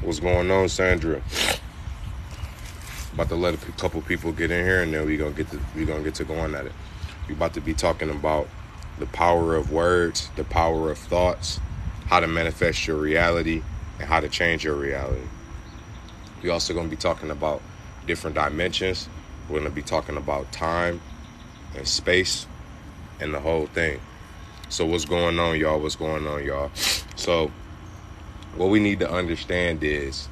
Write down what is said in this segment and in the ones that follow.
What's going on, Sandra? About to let a couple people get in here, and then we gonna get to going at it. We about to be talking about the power of words, the power of thoughts, how to manifest your reality, and how to change your reality. We also gonna be talking about different dimensions. We're gonna be talking about time and space and the whole thing. So what's going on, y'all? What's going on, y'all? So what we need to understand is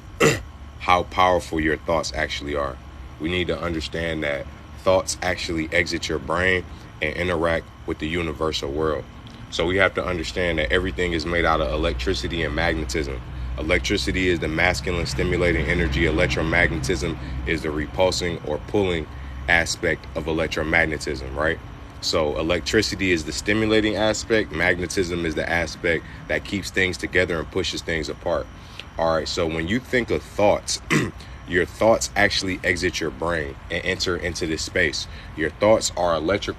how powerful your thoughts actually are. We need to understand that thoughts actually exit your brain and interact with the universal world. So we have to understand that everything is made out of electricity and magnetism. Electricity is the masculine stimulating energy. Electromagnetism is the repulsing or pulling aspect of electromagnetism, right? So electricity is the stimulating aspect. Magnetism is the aspect that keeps things together and pushes things apart. All right, so when you think of thoughts, your thoughts actually exit your brain and enter into this space. Your thoughts are electrical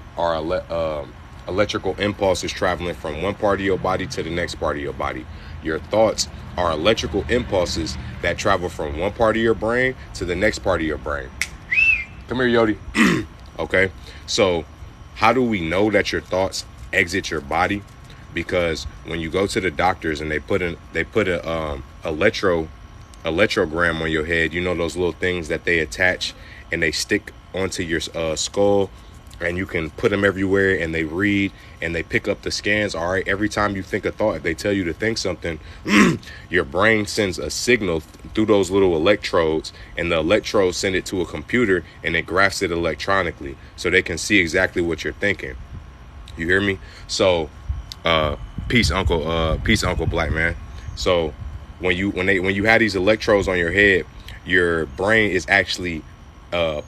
impulses traveling from one part of your body to the next part of your body. Your thoughts are electrical impulses that travel from one part of your brain to the next part of your brain. Come here, Yodi. Okay, so how do we know that your thoughts exit your body? Because when you go to the doctors and they put a electrogram on your head, you know, those little things that they attach and they stick onto your skull, and you can put them everywhere, and they read and they pick up the scans. All right, every time you think a thought, if they tell you to think something, your brain sends a signal through those little electrodes, and the electrodes send it to a computer, and it graphs it electronically so they can see exactly what you're thinking. You hear me? So peace, Uncle Black Man. So when you have these electrodes on your head, your brain is actually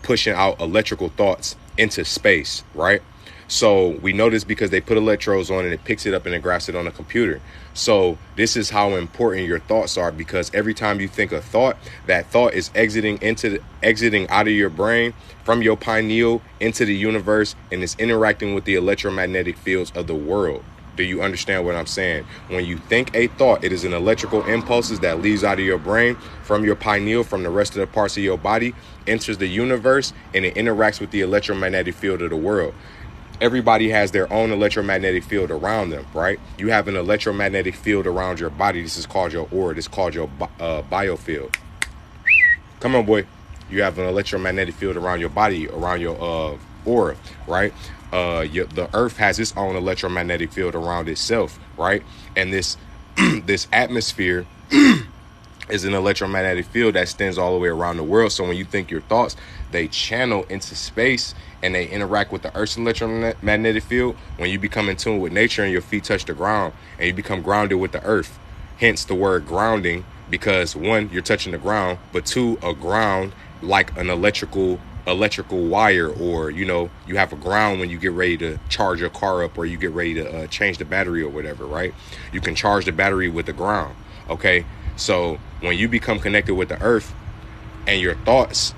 pushing out electrical thoughts into space, right? So we know this because they put electrodes on and it picks it up and it graphs it on a computer. So this is how important your thoughts are, because every time you think a thought, that thought is exiting out of your brain from your pineal into the universe, and it's interacting with the electromagnetic fields of the world. Do you understand what I'm saying? When you think a thought, it is an electrical impulses that leaves out of your brain from your pineal, from the rest of the parts of your body, enters the universe, and it interacts with the electromagnetic field of the world. Everybody has their own electromagnetic field around them, right? You have an electromagnetic field around your body. This is called your aura. This is called your biofield. Come on, boy. You have an electromagnetic field around your body, around your aura, right? The earth has its own electromagnetic field around itself, right? And this this atmosphere is an electromagnetic field that extends all the way around the world. So when you think your thoughts, they channel into space and they interact with the earth's electromagnetic field. When you become in tune with nature and your feet touch the ground and you become grounded with the earth, hence the word grounding, because one, you're touching the ground, but two, a ground like an electrical wire, or you have a ground when you get ready to charge your car up, or you get ready to change the battery or whatever, right? You can charge the battery with the ground. Okay, so when you become connected with the earth and your thoughts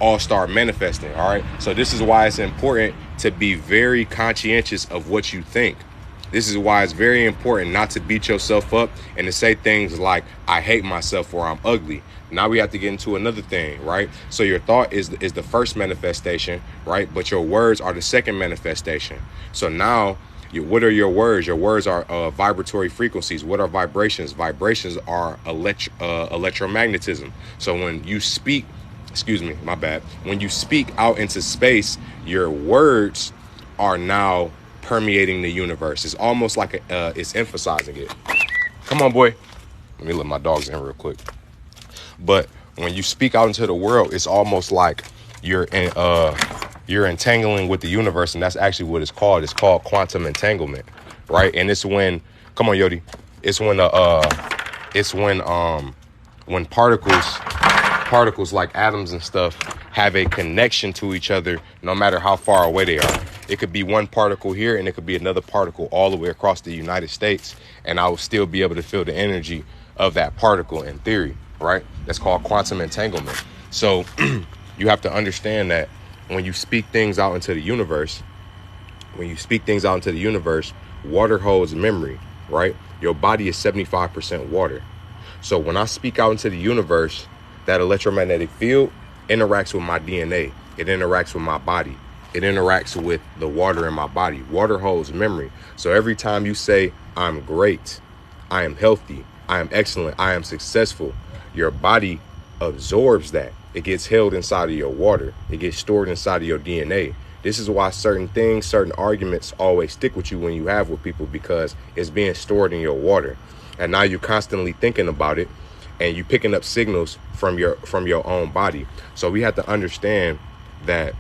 all start manifesting, all right? So this is why it's important to be very conscientious of what you think. This is why it's very important not to beat yourself up and to say things like, I hate myself, or I'm ugly. Now we have to get into another thing, right? So your thought is the first manifestation, right? But your words are the second manifestation. So now, what are your words? Your words are vibratory frequencies. What are vibrations? Vibrations are electromagnetism. So when you speak, when you speak out into space, your words are now permeating the universe. It's almost like it's emphasizing it. Come on, boy. Let me let my dogs in real quick. But when you speak out into the world, it's almost like you're entangling with the universe, and that's actually what it's called. It's called quantum entanglement, right? And it's when, come on, Yodi, when particles like atoms and stuff have a connection to each other, no matter how far away they are. It could be one particle here, and it could be another particle all the way across the United States, and I will still be able to feel the energy of that particle in theory, right? That's called quantum entanglement. So you have to understand that when you speak things out into the universe, water holds memory, right? Your body is 75% water. So when I speak out into the universe, that electromagnetic field interacts with my DNA. It interacts with my body. It interacts with the water in my body. Water holds memory. So every time you say, I'm great, I am healthy, I am excellent, I am successful, your body absorbs that. It gets held inside of your water. It gets stored inside of your DNA. This is why certain things, certain arguments always stick with you when you have with people, because it's being stored in your water. And now you're constantly thinking about it, and you picking up signals from your own body. So we have to understand that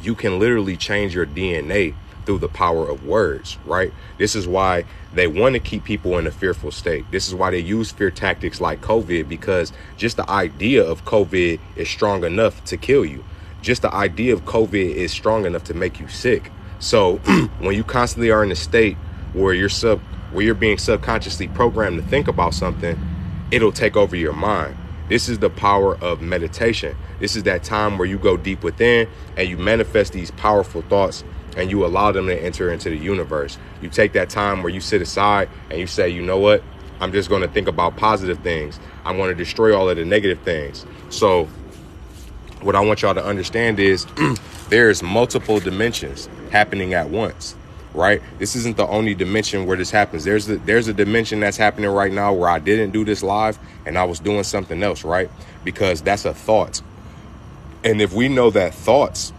you can literally change your DNA through the power of words, right? This is why they want to keep people in a fearful state. This is why they use fear tactics like COVID, because just the idea of COVID is strong enough to kill you. Just the idea of COVID is strong enough to make you sick. So when you constantly are in a state where you're being subconsciously programmed to think about something, it'll take over your mind. This is the power of meditation. This is that time where you go deep within and you manifest these powerful thoughts and you allow them to enter into the universe. You take that time where you sit aside and you say, you know what? I'm just going to think about positive things. I'm going to destroy all of the negative things. So what I want y'all to understand is there's multiple dimensions happening at once, right? This isn't the only dimension where this happens. There's a dimension that's happening right now where I didn't do this live and I was doing something else, right? Because that's a thought. And if we know that thoughts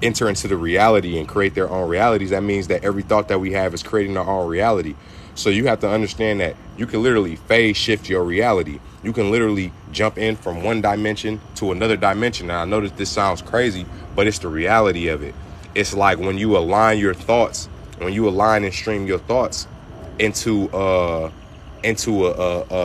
enter into the reality and create their own realities, that means that every thought that we have is creating our own reality. So you have to understand that you can literally phase shift your reality. You can literally jump in from one dimension to another dimension. Now, I know that this sounds crazy, but it's the reality of it. It's like when you align your thoughts, when you align and stream your thoughts into a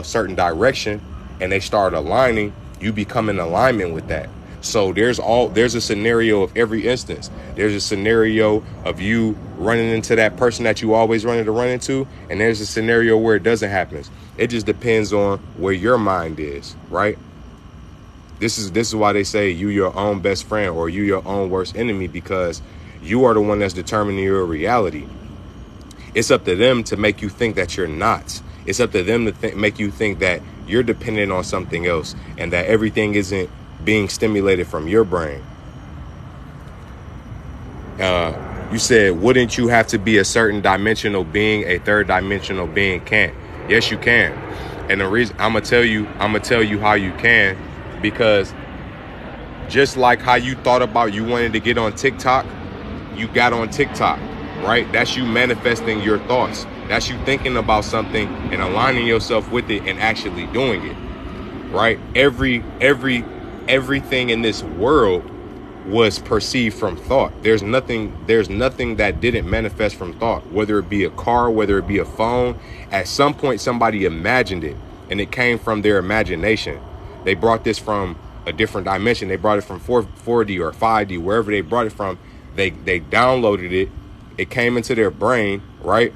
certain direction and they start aligning, you become in alignment with that. So there's a scenario of every instance. There's a scenario of you running into that person that you always wanted to run into. And there's a scenario where it doesn't happen. It just depends on where your mind is, right? This is why they say you your own best friend or you your own worst enemy, because you are the one that's determining your reality. It's up to them to make you think that you're not. It's up to them to make you think that you're dependent on something else and that everything isn't being stimulated from your brain. You said, wouldn't you have to be a certain dimensional being? A third dimensional being can't. Yes, you can. And the reason I'm gonna tell you how you can, because just like how you thought about you wanted to get on TikTok, you got on TikTok, right? That's you manifesting your thoughts. That's you thinking about something and aligning yourself with it and actually doing it, right? Everything in this world was perceived from thought. There's nothing that didn't manifest from thought, whether it be a car, whether it be a phone. At some point, somebody imagined it and it came from their imagination. They brought this from a different dimension. They brought it from 4D or 5D, wherever they brought it from. They downloaded it. It came into their brain, right?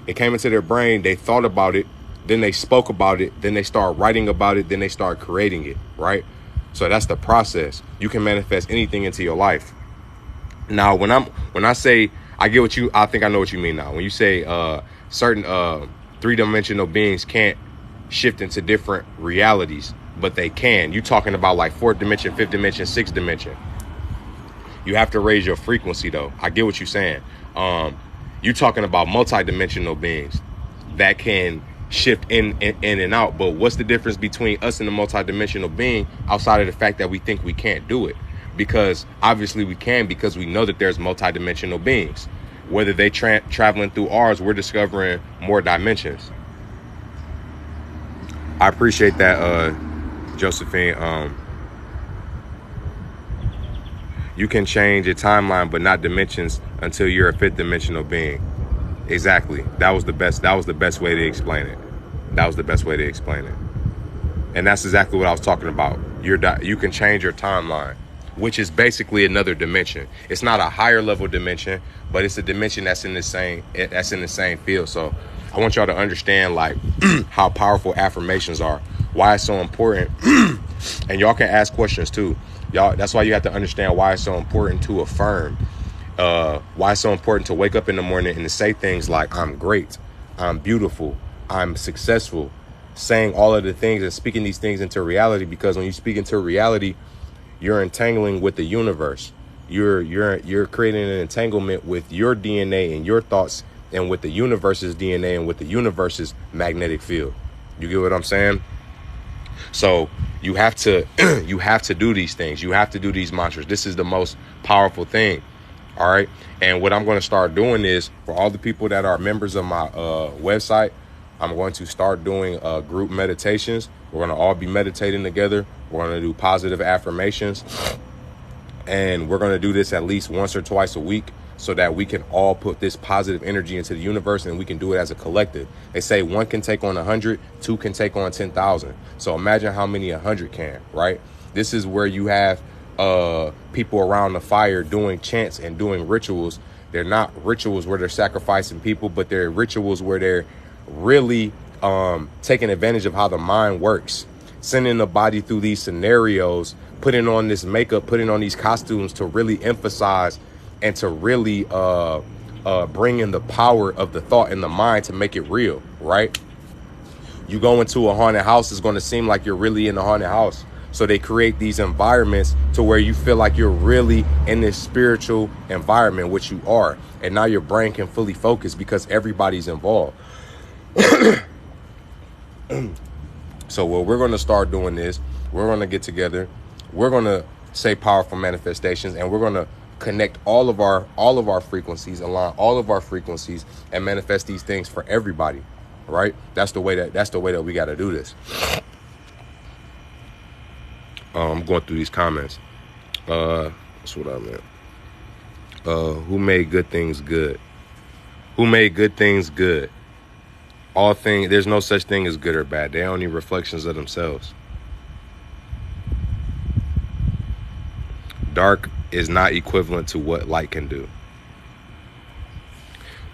It came into their brain. They thought about it. Then they spoke about it. Then they start writing about it. Then they start creating it, right? So that's the process. You can manifest anything into your life. Now, when I say, I think I know what you mean now. When you say certain three-dimensional beings can't shift into different realities, but they can. You talking about like fourth dimension, fifth dimension, sixth dimension. You have to raise your frequency though. I get what you're saying. You talking about multi-dimensional beings that can shift in and out. But what's the difference between us and a multi-dimensional being outside of the fact that we think we can't do it? Because obviously we can, because we know that there's multi-dimensional beings. Whether they traveling through ours, we're discovering more dimensions. I appreciate that, Josephine. You can change your timeline, but not dimensions until you're a fifth dimensional being. Exactly. That was the best way to explain it. And that's exactly what I was talking about. You can change your timeline, which is basically another dimension. It's not a higher level dimension, but it's a dimension that's in the same field. So I want y'all to understand like how powerful affirmations are, why it's so important. And y'all can ask questions too. Y'all, that's why you have to understand why it's so important to affirm. Why it's so important to wake up in the morning and to say things like, I'm great, I'm beautiful, I'm successful, saying all of the things and speaking these things into reality, because when you speak into reality, you're entangling with the universe. You're creating an entanglement with your DNA and your thoughts, and with the universe's DNA and with the universe's magnetic field. You get what I'm saying? So you have to you have to do these things. You have to do these mantras. This is the most powerful thing. All right. And what I'm going to start doing is, for all the people that are members of my website, I'm going to start doing group meditations. We're going to all be meditating together. We're going to do positive affirmations. And we're going to do this at least once or twice a week, so that we can all put this positive energy into the universe, and we can do it as a collective. They say one can take on 100, two can take on 10,000. So imagine how many 100 can, right? This is where you have people around the fire doing chants and doing rituals. They're not rituals where they're sacrificing people, but they're rituals where they're really taking advantage of how the mind works, sending the body through these scenarios, putting on this makeup, putting on these costumes to really emphasize and to really bring in the power of the thought in the mind to make it real, right? You go into a haunted house, it's going to seem like you're really in a haunted house. So they create these environments to where you feel like you're really in this spiritual environment, which you are. And now your brain can fully focus because everybody's involved. So what we're going to start doing is, we're going to get together. We're going to say powerful manifestations, and we're going to connect all of our frequencies, align all of our frequencies, and manifest these things for everybody, right? That's the way that we got to do this. I'm going through these comments. That's what I meant. Who made good things good? Who made good things good? All things, there's no such thing as good or bad. They're only reflections of themselves. Dark is not equivalent to what light can do.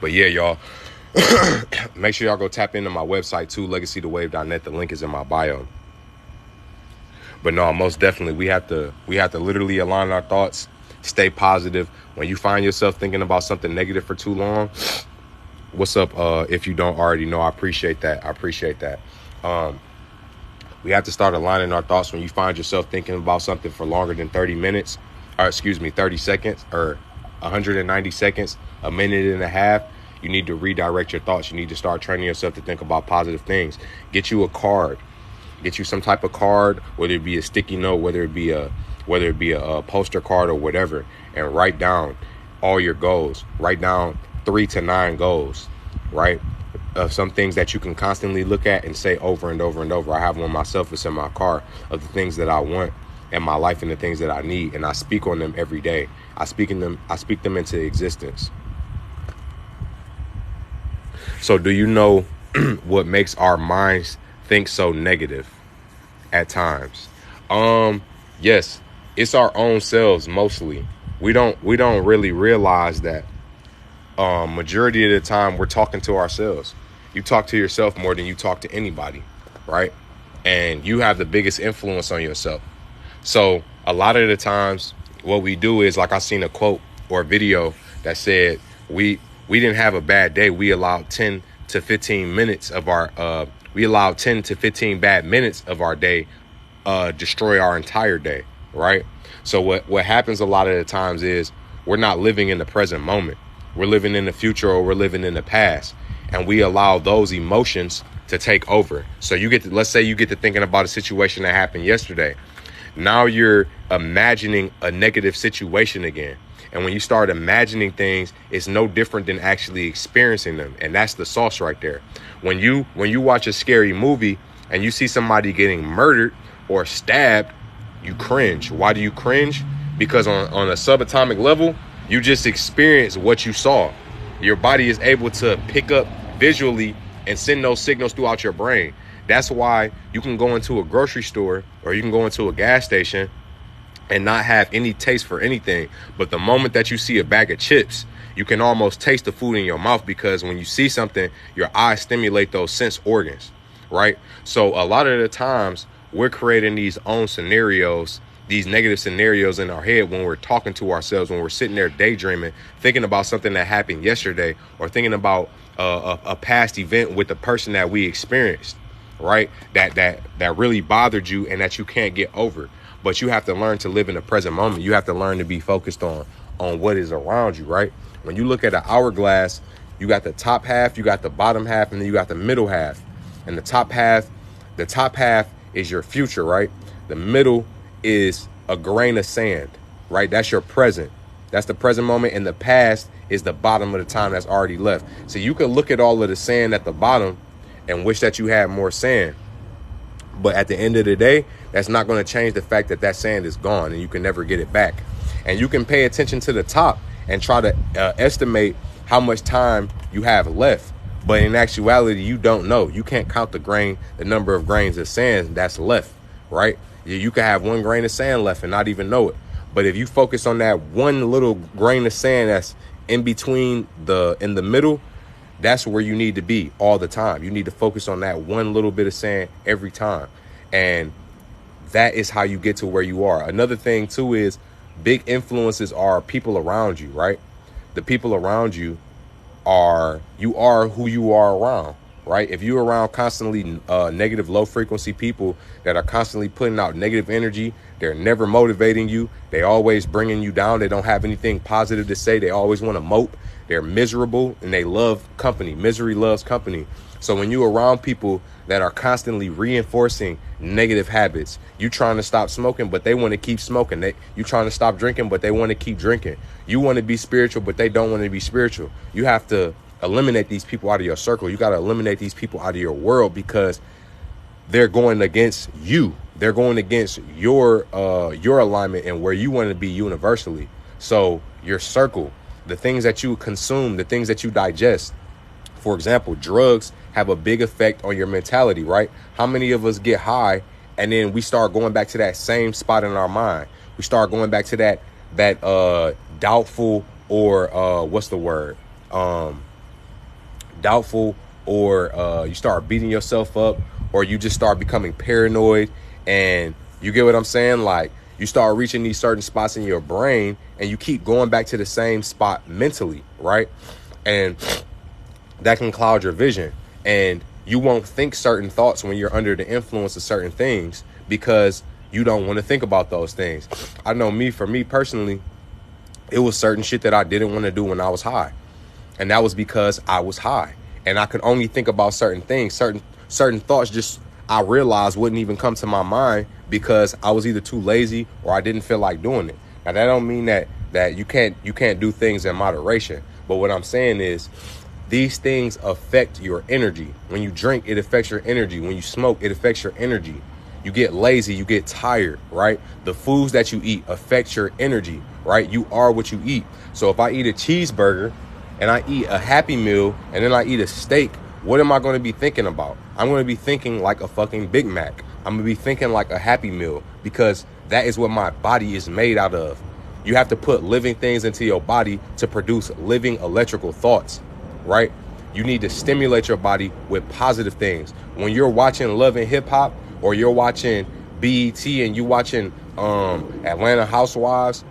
But yeah, y'all, make sure y'all go tap into my website too, legacythewave.net. The link is in my bio. But no, most definitely we have to literally align our thoughts, stay positive. When you find yourself thinking about something negative for too long, what's up? If you don't already know, I appreciate that. We have to start aligning our thoughts. When you find yourself thinking about something for longer than 30 seconds, or 190 seconds, a minute and a half, you need to redirect your thoughts. You need to start training yourself to think about positive things. Get you a card. Get you some type of card, whether it be a sticky note, whether it be a poster card or whatever, and write down all your goals. Write down 3 to 9 goals, right? Of some things that you can constantly look at and say over and over and over. I have one myself. It's in my car, of the things that I want in my life and the things that I need, and I speak on them every day. I speak them into existence. So do you know what makes our minds think so negative at times? Yes, it's our own selves mostly. We don't really realize that majority of the time we're talking to ourselves. You talk to yourself more than you talk to anybody, right? And you have the biggest influence on yourself. So a lot of the times what we do is, like, I seen a quote or a video that said we didn't have a bad day. We allowed 10 to 15 minutes of our we allowed 10 to 15 bad minutes of our day destroy our entire day, right? So what happens a lot of the times is we're not living in the present moment. We're living in the future, or we're living in the past, and we allow those emotions to take over. So let's say you get to thinking about a situation that happened yesterday. Now you're imagining a negative situation again. And when you start imagining things, it's no different than actually experiencing them. And that's the sauce right there. When you watch a scary movie and you see somebody getting murdered or stabbed, you cringe. Why do you cringe? Because on a subatomic level, you just experienced what you saw. Your body is able to pick up visually and send those signals throughout your brain. That's why you can go into a grocery store or you can go into a gas station and not have any taste for anything. But the moment that you see a bag of chips, you can almost taste the food in your mouth, because when you see something, your eyes stimulate those sense organs, right? So a lot of the times we're creating these own scenarios, these negative scenarios in our head when we're talking to ourselves, when we're sitting there daydreaming, thinking about something that happened yesterday, or thinking about a past event with the person that we experienced, right? That really bothered you and that you can't get over. But you have to learn to live in the present moment. You have to learn to be focused on what is around you, right? When you look at an hourglass, you got the top half, you got the bottom half, and then you got the middle half. And the top half is your future, right? The middle is a grain of sand, right? That's your present. That's the present moment. And the past is the bottom of the time that's already left. So you can look at all of the sand at the bottom and wish that you had more sand. But at the end of the day, that's not going to change the fact that that sand is gone and you can never get it back. And you can pay attention to the top and try to estimate how much time you have left. But in actuality, you don't know. You can't count the number of grains of sand that's left, right? You can have one grain of sand left and not even know it. But if you focus on that one little grain of sand that's in between in the middle, that's where you need to be all the time. You need to focus on that one little bit of sand every time. And that is how you get to where you are. Another thing, too, is big influences are people around you, right? The people around you are who you are around, right? If you're around constantly negative, low frequency people that are constantly putting out negative energy, they're never motivating you. They always bringing you down. They don't have anything positive to say. They always want to mope. They're miserable and they love company. Misery loves company. So when you're around people that are constantly reinforcing negative habits, you trying to stop smoking, but they want to keep smoking. You trying to stop drinking, but they want to keep drinking. You want to be spiritual, but they don't want to be spiritual. You have to eliminate these people out of your circle. You got to eliminate these people out of your world because they're going against you. They're going against your alignment and where you want to be universally. So your circle, the things that you consume, the things that you digest. For example, drugs have a big effect on your mentality, right? How many of us get high and then we start going back to that same spot in our mind? We start going back to that doubtful or what's the word? Doubtful or you start beating yourself up or you just start becoming paranoid and you get what I'm saying? Like you start reaching these certain spots in your brain and you keep going back to the same spot mentally, right? And that can cloud your vision and you won't think certain thoughts when you're under the influence of certain things because you don't want to think about those things. I know for me personally, it was certain shit that I didn't want to do when I was high. And that was because I was high and I could only think about certain things, certain thoughts just I realized wouldn't even come to my mind because I was either too lazy or I didn't feel like doing it. Now that don't mean that you can't do things in moderation. But what I'm saying is these things affect your energy. When you drink, it affects your energy. When you smoke, it affects your energy. You get lazy, you get tired, right? The foods that you eat affect your energy, right? You are what you eat. So if I eat a cheeseburger and I eat a Happy Meal and then I eat a steak, what am I going to be thinking about? I'm going to be thinking like a fucking Big Mac. I'm going to be thinking like a Happy Meal because that is what my body is made out of. You have to put living things into your body to produce living electrical thoughts, right? You need to stimulate your body with positive things. When you're watching Love and Hip Hop or you're watching BET and you watching Atlanta Housewives,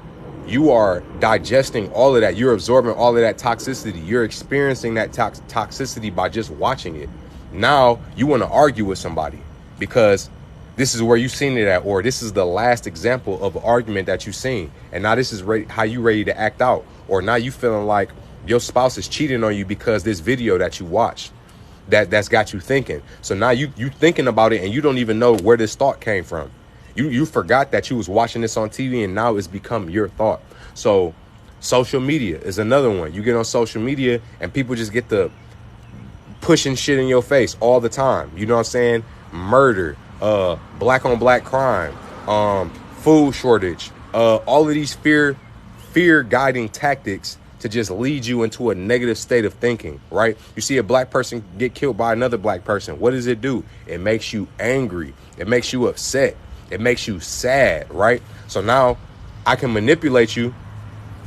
you are digesting all of that. You're absorbing all of that toxicity. You're experiencing that toxicity by just watching it. Now you want to argue with somebody because this is where you've seen it at, or this is the last example of an argument that you've seen. And now this is how you ready to act out. Or now you feeling like your spouse is cheating on you because this video that you watched that's got you thinking. So now you thinking about it and you don't even know where this thought came from. You forgot that you was watching this on TV and now it's become your thought. So social media is another one. You get on social media and people just get the pushing shit in your face all the time. You know what I'm saying? Murder, black on black crime, food shortage, all of these fear guiding tactics to just lead you into a negative state of thinking, right? You see a black person get killed by another black person. What does it do? It makes you angry. It makes you upset. It makes you sad, right? So now I can manipulate you.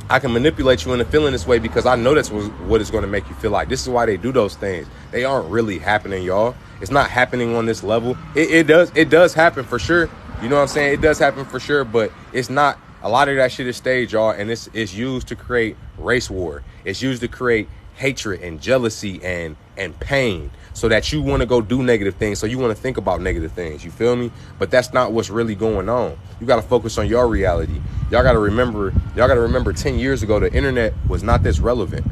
I can manipulate you into feeling this way because I know that's what it's going to make you feel like. This is why they do those things. They aren't really happening, y'all. It's not happening on this level. It does happen for sure. You know what I'm saying? It does happen for sure, but it's not. A lot of that shit is staged, y'all, and it's used to create race war. It's used to create hatred and jealousy and pain. so that you want to go do negative things, so you want to think about negative things. You feel me? But that's not what's really going on. You got to focus on your reality. Y'all got to remember 10 years ago, the internet was not this relevant.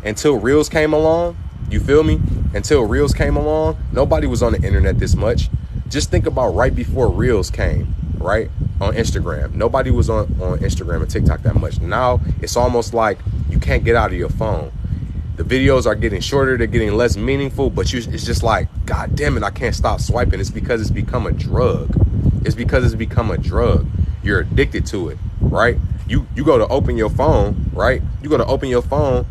Until Reels came along, you feel me? Until Reels came along, nobody was on the internet this much. Just think about right before Reels came, right? On Instagram. Nobody was on Instagram and TikTok that much. Now it's almost like you can't get out of your phone. The videos are getting shorter, they're getting less meaningful, but it's just like, God damn it, I can't stop swiping. It's because it's become a drug. It's because it's become a drug. You're addicted to it, right? You go to open your phone, right? You go to open your phone,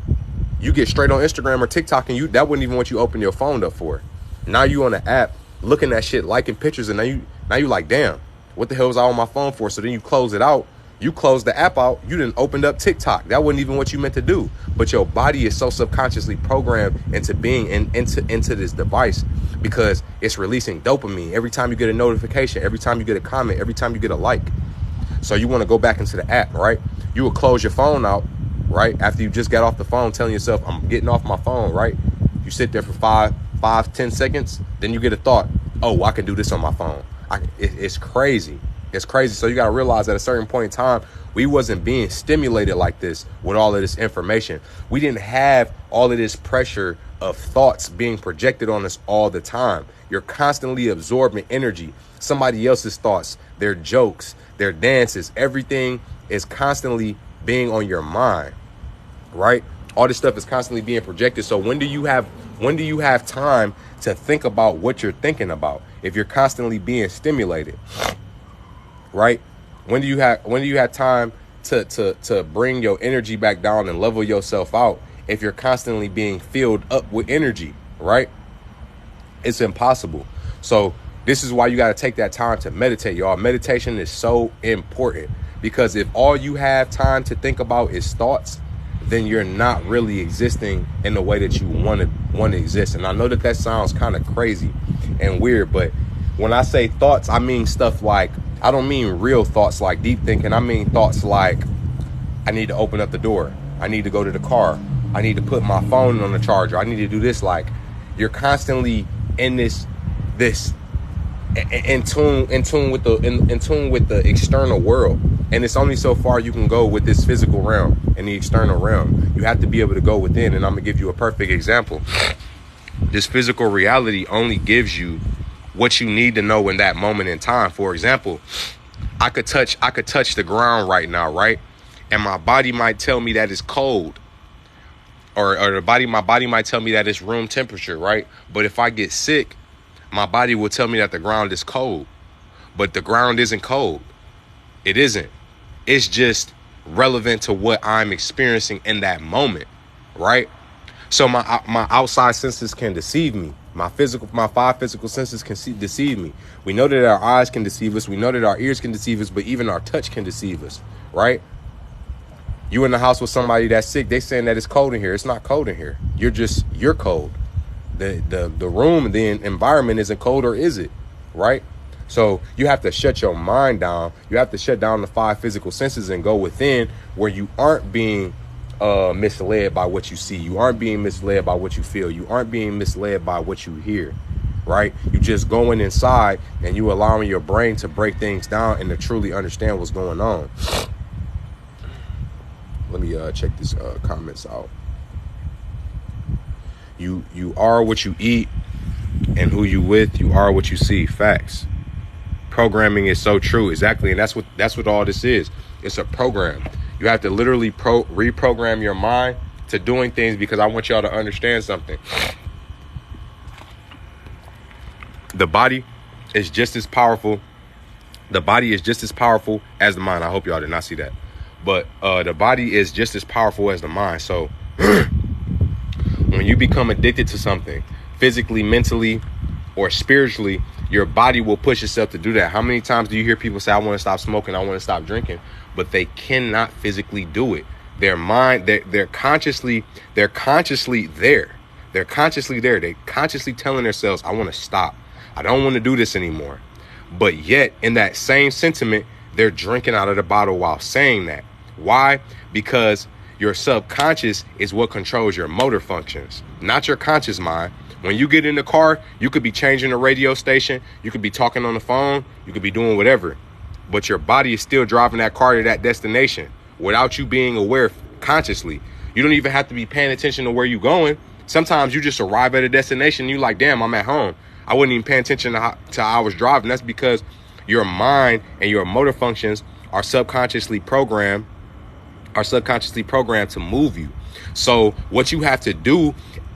you get straight on Instagram or TikTok, and that wasn't even what you opened your phone up for. Now you on the app looking at shit, liking pictures, and now you like, damn, what the hell was I on my phone for? So then you close it out. You close the app out. You didn't opened up TikTok. That wasn't even what you meant to do. But your body is so subconsciously programmed into being into this device because it's releasing dopamine every time you get a notification, every time you get a comment, every time you get a like. So you want to go back into the app, right? You will close your phone out, right? After you just got off the phone telling yourself, I'm getting off my phone, right? You sit there for 10 seconds. Then you get a thought, oh, I can do this on my phone. It's crazy. It's crazy. So you got to realize at a certain point in time, we wasn't being stimulated like this with all of this information. We didn't have all of this pressure of thoughts being projected on us all the time. You're constantly absorbing energy, somebody else's thoughts, their jokes, their dances, everything is constantly being on your mind, right? All this stuff is constantly being projected. So when do you have time to think about what you're thinking about if you're constantly being stimulated? Right? When do you have time to bring your energy back down and level yourself out if you're constantly being filled up with energy, right? It's impossible. So this is why you got to take that time to meditate, y'all. Meditation is so important because if all you have time to think about is thoughts, then you're not really existing in the way that you want to exist. And I know that sounds kind of crazy and weird, but when I say thoughts, I mean stuff like, I don't mean real thoughts like deep thinking. I mean thoughts like, I need to open up the door. I need to go to the car. I need to put my phone on the charger. I need to do this. Like, you're constantly in this in tune with the external world. And it's only so far you can go with this physical realm and the external realm. You have to be able to go within. And I'm gonna give you a perfect example. This physical reality only gives you what you need to know in that moment in time. For example, I could touch the ground right now, right? And my body might tell me that it's cold. Or my body might tell me that it's room temperature, right? But if I get sick, my body will tell me that the ground is cold. But the ground isn't cold. It isn't. It's just relevant to what I'm experiencing in that moment, right? So my outside senses can deceive me. My 5 physical senses can deceive me. We know that our eyes can deceive us. We know that our ears can deceive us, but even our touch can deceive us, right? You in the house with somebody that's sick, they saying that it's cold in here. It's not cold in here. You're cold. The room, the environment isn't cold, or is it, right? So you have to shut your mind down. You have to shut down the 5 physical senses and go within where you aren't being misled by what you see. You aren't being misled by what you feel. You aren't being misled by what you hear, right? You just going inside and you allowing your brain to break things down and to truly understand what's going on. Let me check these comments out. You are what you eat, and who you with. You are what you see. Facts. Programming is so true. Exactly. And that's what all this is. It's a program. You have to literally reprogram your mind to doing things, because I want y'all to understand something. The body is just as powerful. The body is just as powerful as the mind. I hope y'all did not see that. But the body is just as powerful as the mind. So when you become addicted to something, physically, mentally, or spiritually, your body will push itself to do that. How many times do you hear people say, I want to stop smoking, I want to stop drinking, but they cannot physically do it? Their mind, they're consciously there. They're consciously there. They're consciously telling themselves, I want to stop. I don't want to do this anymore. But yet, in that same sentiment, they're drinking out of the bottle while saying that. Why? Because your subconscious is what controls your motor functions, not your conscious mind. When you get in the car, you could be changing the radio station, you could be talking on the phone, you could be doing whatever, but your body is still driving that car to that destination without you being aware consciously. You don't even have to be paying attention to where you're going. Sometimes you just arrive at a destination and you're like, damn, I'm at home. I wasn't even paying attention to how I was driving. That's because your mind and your motor functions are subconsciously programmed to move you. So what you have to do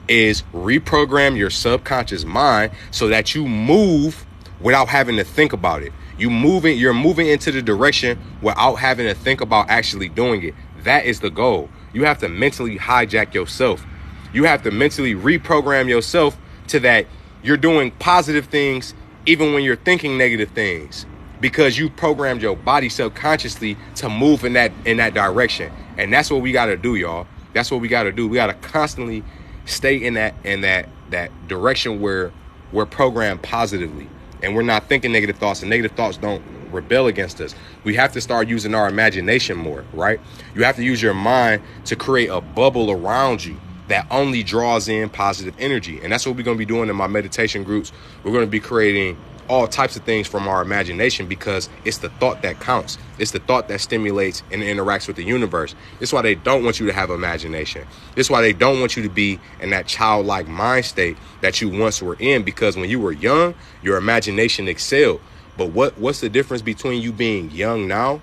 is reprogram your subconscious mind so that you move without having to think about it. You're moving into the direction without having to think about actually doing it. That is the goal. You have to mentally hijack yourself. You have to mentally reprogram yourself to that you're doing positive things even when you're thinking negative things, because you programmed your body subconsciously to move in that direction. And that's what we got to do, y'all. That's what we got to do. We got to constantly stay in that direction where we're programmed positively and we're not thinking negative thoughts, and negative thoughts don't rebel against us. We have to start using our imagination more, right? You have to use your mind to create a bubble around you that only draws in positive energy. And that's what we're going to be doing in my meditation groups. We're going to be creating all types of things from our imagination, because it's the thought that counts. It's the thought that stimulates and interacts with the universe. That's why they don't want you to have imagination. That's why they don't want you to be in that childlike mind state that you once were in, because when you were young, your imagination excelled. But what's the difference between you being young now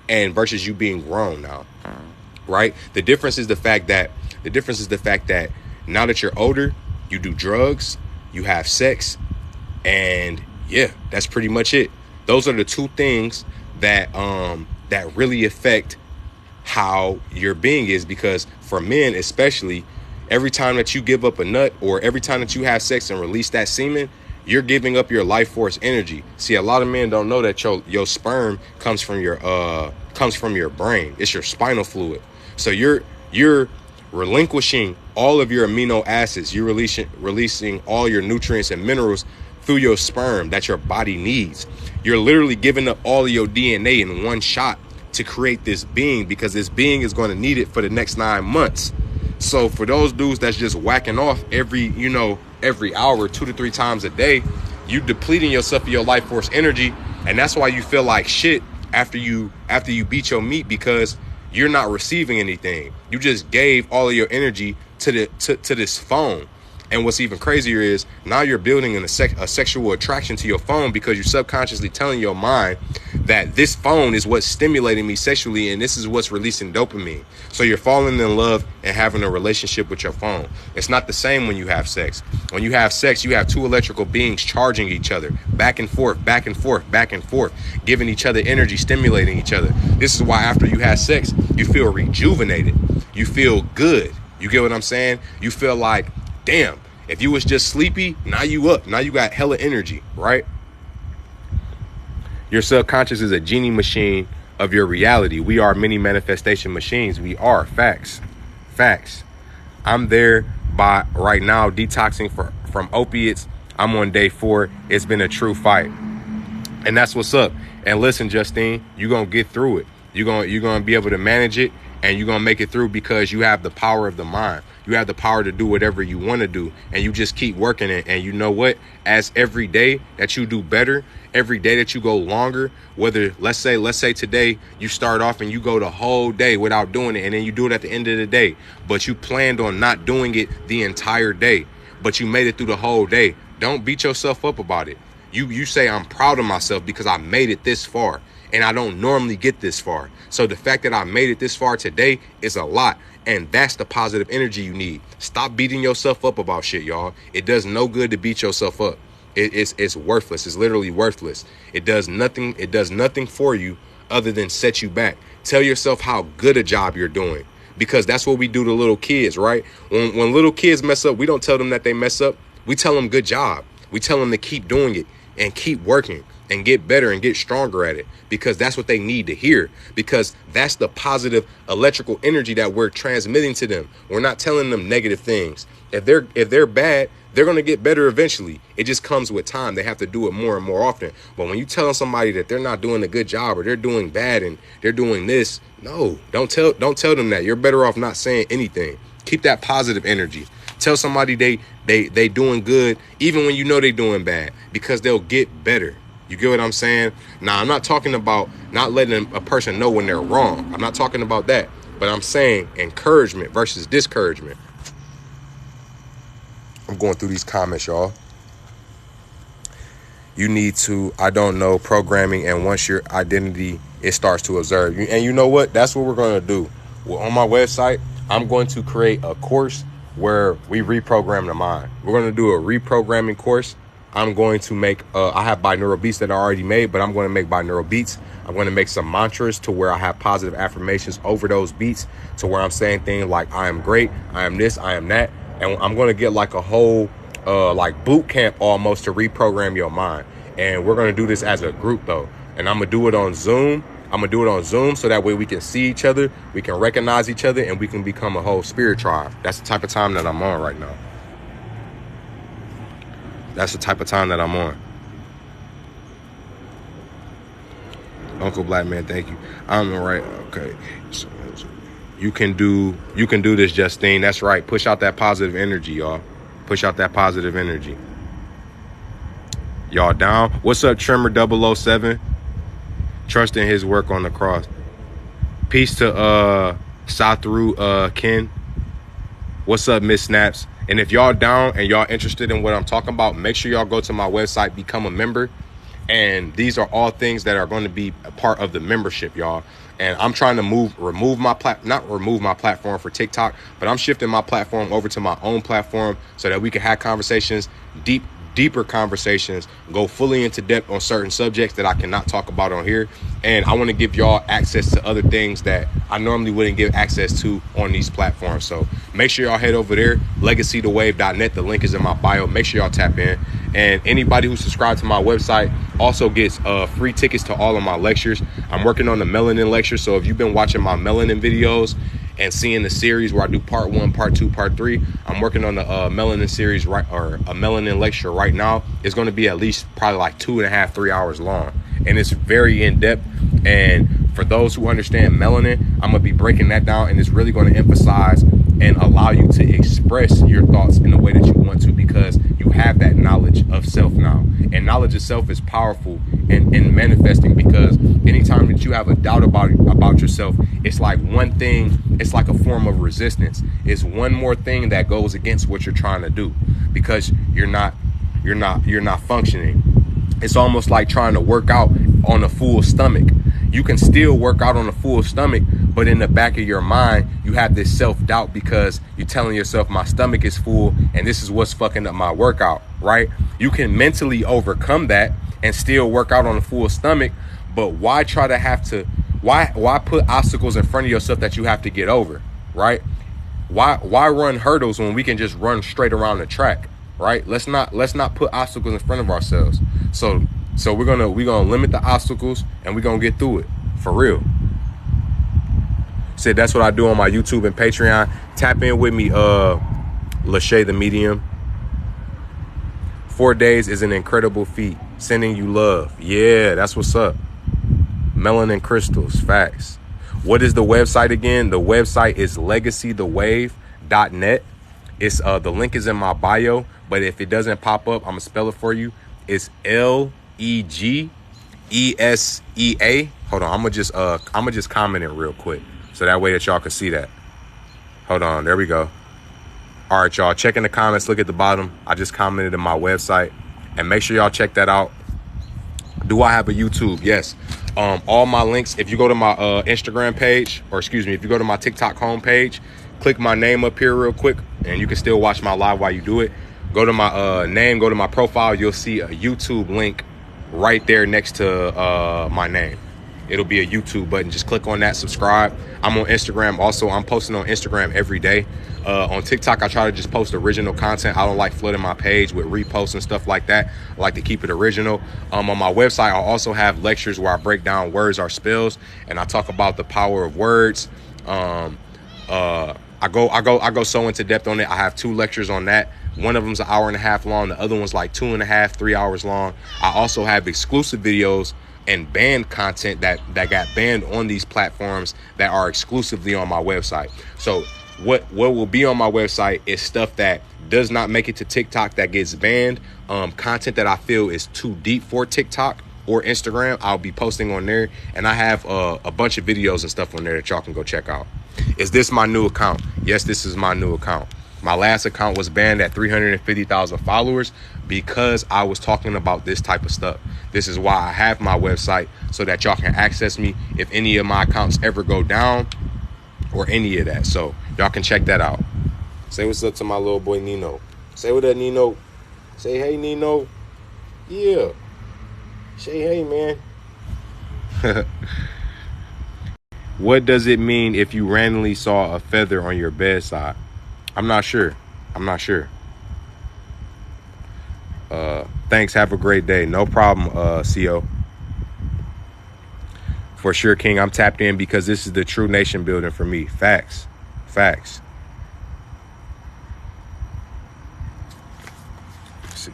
and versus you being grown now? Right? The difference is the fact that now that you're older, you do drugs, you have sex, and yeah, that's pretty much it. Those are the two things that really affect how your being is, because for men especially, every time that you give up a nut or every time that you have sex and release that semen, you're giving up your life force energy. See, a lot of men don't know that your sperm comes from your brain. It's your spinal fluid. So you're relinquishing all of your amino acids. You're releasing all your nutrients and minerals through your sperm that your body needs. You're literally giving up all of your DNA in one shot to create this being, because this being is going to need it for the next 9 months. So for those dudes that's just whacking off every hour, 2 to 3 times a day, you depleting yourself of your life force energy. And that's why you feel like shit after you beat your meat, because you're not receiving anything. You just gave all of your energy to this phone. And what's even crazier is now you're building a sexual attraction to your phone, because you're subconsciously telling your mind that this phone is what's stimulating me sexually, and this is what's releasing dopamine. So you're falling in love and having a relationship with your phone. It's not the same when you have sex. When you have sex, you have two electrical beings charging each other, back and forth, back and forth, back and forth, giving each other energy, stimulating each other. This is why after you have sex, you feel rejuvenated. You feel good. You get what I'm saying? You feel like, damn, if you was just sleepy, now you up. Now you got hella energy, right? Your subconscious is a genie machine of your reality. We are many manifestation machines. We are. Facts. I'm there by right now detoxing from opiates. I'm on day 4. It's been a true fight. And that's what's up. And listen, Justine, you're going to get through it. You're going to be able to manage it, and you're going to make it through, because you have the power of the mind. You have the power to do whatever you want to do, and you just keep working it. And you know what? As every day that you do better, every day that you go longer, whether let's say today you start off and you go the whole day without doing it, and then you do it at the end of the day, but you planned on not doing it the entire day, but you made it through the whole day. Don't beat yourself up about it. You say, I'm proud of myself because I made it this far, and I don't normally get this far. So the fact that I made it this far today is a lot. And that's the positive energy you need. Stop beating yourself up about shit, y'all. It does no good to beat yourself up. It's worthless. It's literally worthless. It does nothing. It does nothing for you other than set you back. Tell yourself how good a job you're doing, because that's what we do to little kids, right? When little kids mess up, we don't tell them that they mess up. We tell them good job. We tell them to keep doing it and keep working and get better and get stronger at it, because that's what they need to hear, because that's the positive electrical energy that we're transmitting to them. We're not telling them negative things. If they're bad, they're going to get better eventually. It just comes with time. They have to do it more and more often. But when you tell somebody that they're not doing a good job, or they're doing bad and they're doing this, no, don't tell them that. You're better off not saying anything. Keep that positive energy. Tell somebody they doing good, even when you know they doing bad, because they'll get better. You get what I'm saying? Now, I'm not talking about not letting a person know when they're wrong. I'm not talking about that. But I'm saying encouragement versus discouragement. I'm going through these comments, y'all. You need to, I don't know, programming, and once your identity, it starts to observe you. And you know what? That's what we're going to do. Well, on my website, I'm going to create a course where we reprogram the mind. We're going to do a reprogramming course. I'm going to make, I have binaural beats that are already made, but I'm going to make binaural beats. I'm going to make some mantras to where I have positive affirmations over those beats, to where I'm saying things like, I am great, I am this, I am that. And I'm going to get like a whole like boot camp almost to reprogram your mind. And we're going to do this as a group though. And I'm going to do it on Zoom. So that way we can see each other, we can recognize each other, and we can become a whole spirit tribe. That's the type of time that I'm on right now. Uncle Black Man, thank you. I'm right. Okay. So, you can do this, Justine. That's right. Push out that positive energy, y'all. Push out that positive energy. Y'all down? What's up, Trimmer 007? Trust in his work on the cross. Peace to Sathru Ken. What's up, Miss Snaps? And if y'all down and y'all interested in what I'm talking about, make sure y'all go to my website, become a member. And these are all things that are going to be a part of the membership, y'all. And I'm trying to not remove my platform for TikTok, but I'm shifting my platform over to my own platform so that we can have conversations, deeper conversations, go fully into depth on certain subjects that I cannot talk about on here. And I want to give y'all access to other things that I normally wouldn't give access to on these platforms. So make sure y'all head over there, legacythewave.net. The link is in my bio. Make sure y'all tap in. And anybody who subscribes to my website also gets free tickets to all of my lectures. I'm working on the melanin lecture. So if you've been watching my melanin videos and seeing the series where I do part 1, part 2, part 3, I'm working on the melanin series, a melanin lecture right now. It's going to be at least probably like 2.5, 3 hours long. And it's very in depth. And for those who understand melanin, I'm going to be breaking that down. And it's really going to emphasize and allow you to express your thoughts in the way that you want to, because you have that knowledge of self now. And knowledge of self is powerful in manifesting, because anytime that you have a doubt about yourself, it's like one thing, it's like a form of resistance. It's one more thing that goes against what you're trying to do, because you're not functioning. It's almost like trying to work out on a full stomach. You can still work out on a full stomach, but in the back of your mind, you have this self-doubt because you're telling yourself, my stomach is full and this is what's fucking up my workout, right? You can mentally overcome that and still work out on a full stomach, but why why put obstacles in front of yourself that you have to get over, right? Why run hurdles when we can just run straight around the track, right? Let's not put obstacles in front of ourselves. So we're gonna limit the obstacles and we're gonna get through it for real. Said that's what I do on my YouTube and Patreon. Tap in with me, Lachey the Medium. 4 days is an incredible feat. Sending you love. Yeah, that's what's up. Melanin crystals, facts. What is the website again? The website is legacythewave.net. It's the link is in my bio, but if it doesn't pop up, I'm gonna spell it for you. It's LEGESEA. Hold on, I'm gonna just comment it real quick so that way that y'all can see that. Hold on, there we go. All right, y'all, check in the comments, look at the bottom. I just commented in my website, and make sure y'all check that out. Do I have a YouTube? Yes. All my links, if you go to my Instagram page, or excuse me, if you go to my TikTok homepage, click my name up here real quick, and you can still watch my live while you do it. Go to my name, go to my profile. You'll see a YouTube link right there next to my name. It'll be a YouTube button. Just click on that, subscribe. I'm on Instagram also. I'm posting on Instagram every day. On TikTok, I try to just post original content. I don't like flooding my page with reposts and stuff like that. I like to keep it original. On my website, I also have lectures where I break down words or spells, and I talk about the power of words. I go so into depth on it. I have 2 lectures on that. One of them's an hour and a half long. The other one's like 2.5, 3 hours long. I also have exclusive videos and banned content that got banned on these platforms that are exclusively on my website. So what will be on my website is stuff that does not make it to TikTok that gets banned, content that I feel is too deep for TikTok or Instagram, I'll be posting on there. And I have a bunch of videos and stuff on there that y'all can go check out. Is this my new account? Yes, this is my new account. My last account was banned at 350,000 followers because I was talking about this type of stuff. This is why I have my website, so that y'all can access me if any of my accounts ever go down or any of that. So y'all can check that out. Say what's up to my little boy Nino. Say what up, Nino. Say hey, Nino. Yeah. Say hey, man. What does it mean if you randomly saw a feather on your bedside? I'm not sure. Thanks. Have a great day. No problem, CO. For sure, King. I'm tapped in because this is the true nation building for me. Facts. Let's see.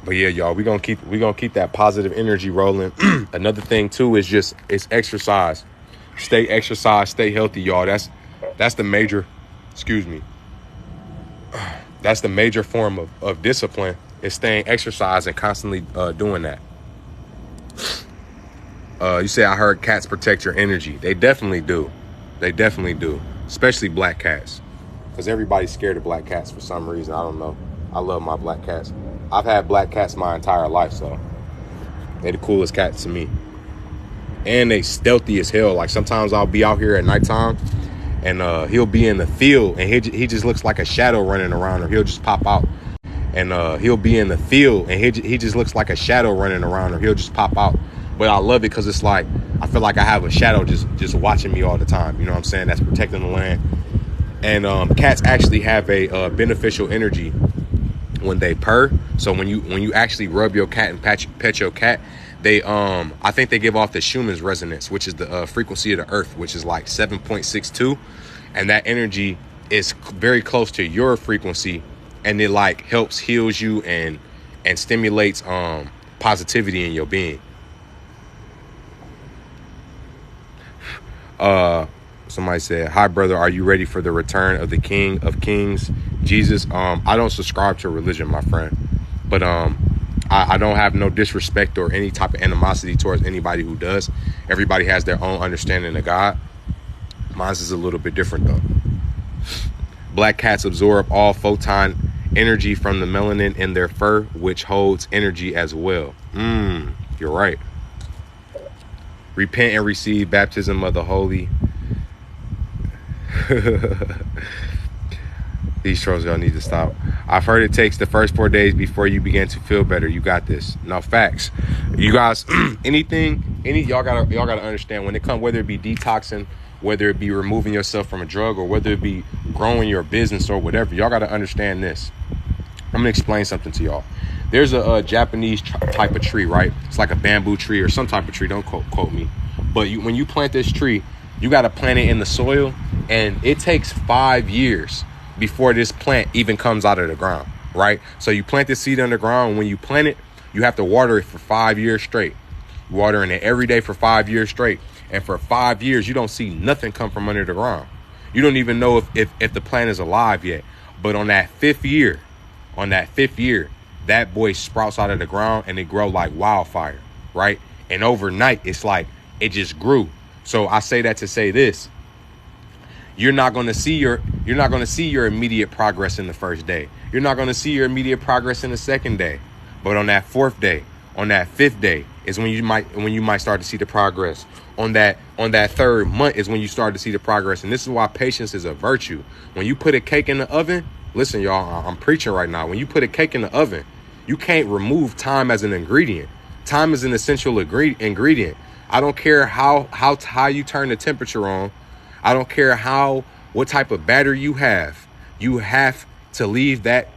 But yeah, y'all, we gonna keep that positive energy rolling. Another thing too is exercise. Stay exercise, stay healthy, y'all. That's the major, that's the major form of discipline, is staying exercise and constantly doing that. You say, I heard cats protect your energy. They definitely do. Especially black cats. Because everybody's scared of black cats for some reason. I don't know. I love my black cats. I've had black cats my entire life, so they're the coolest cats to me. And they stealthy as hell. Like sometimes I'll be out here at nighttime and he'll be in the field and he just looks like a shadow running around, or he'll just pop out. And he'll be in the field and he just looks like a shadow running around, or he'll just pop out. But I love it because it's like, I feel like I have a shadow just watching me all the time. You know what I'm saying? That's protecting the land. And cats actually have a beneficial energy when they purr. So when you actually rub your cat and pet your cat, they I think they give off the Schumann's resonance, which is the frequency of the earth, which is like 7.62, and that energy is very close to your frequency, and it like heals you and stimulates positivity in your being. Somebody said, hi brother, are you ready for the return of the King of Kings, Jesus? I don't subscribe to religion, my friend, but I don't have no disrespect or any type of animosity towards anybody who does. Everybody has their own understanding of God. Mine is a little bit different though. Black cats absorb all photon energy from the melanin in their fur, which holds energy as well. You're right. Repent and receive baptism of the Holy. These trolls, y'all need to stop. I've heard it takes the first 4 days before you begin to feel better. You got this. No, facts. You guys, y'all gotta understand when it comes, whether it be detoxing, whether it be removing yourself from a drug, or whether it be growing your business or whatever, y'all gotta understand this. I'm gonna explain something to y'all. There's a Japanese type of tree, right? It's like a bamboo tree or some type of tree. Don't quote me. But when you plant this tree, you got to plant it in the soil, and it takes 5 years before this plant even comes out of the ground, right? So you plant the seed underground, and when you plant it, you have to water it for 5 years straight. Watering it every day for 5 years straight. And for 5 years, you don't see nothing come from under the ground. You don't even know if the plant is alive yet. But on that fifth year, that boy sprouts out of the ground and it grow like wildfire, right? And overnight, it's like it just grew. So I say that to say this: you're not going to see your immediate progress in the first day. You're not going to see your immediate progress in the second day. But on that fourth day, on that fifth day is when you might start to see the progress. On that third month is when you start to see the progress. And this is why patience is a virtue. When you put a cake in the oven, listen, y'all, I'm preaching right now. When you put a cake in the oven, you can't remove time as an ingredient. Time is an essential ingredient. I don't care how you turn the temperature on. I don't care what type of batter you have. You have to leave that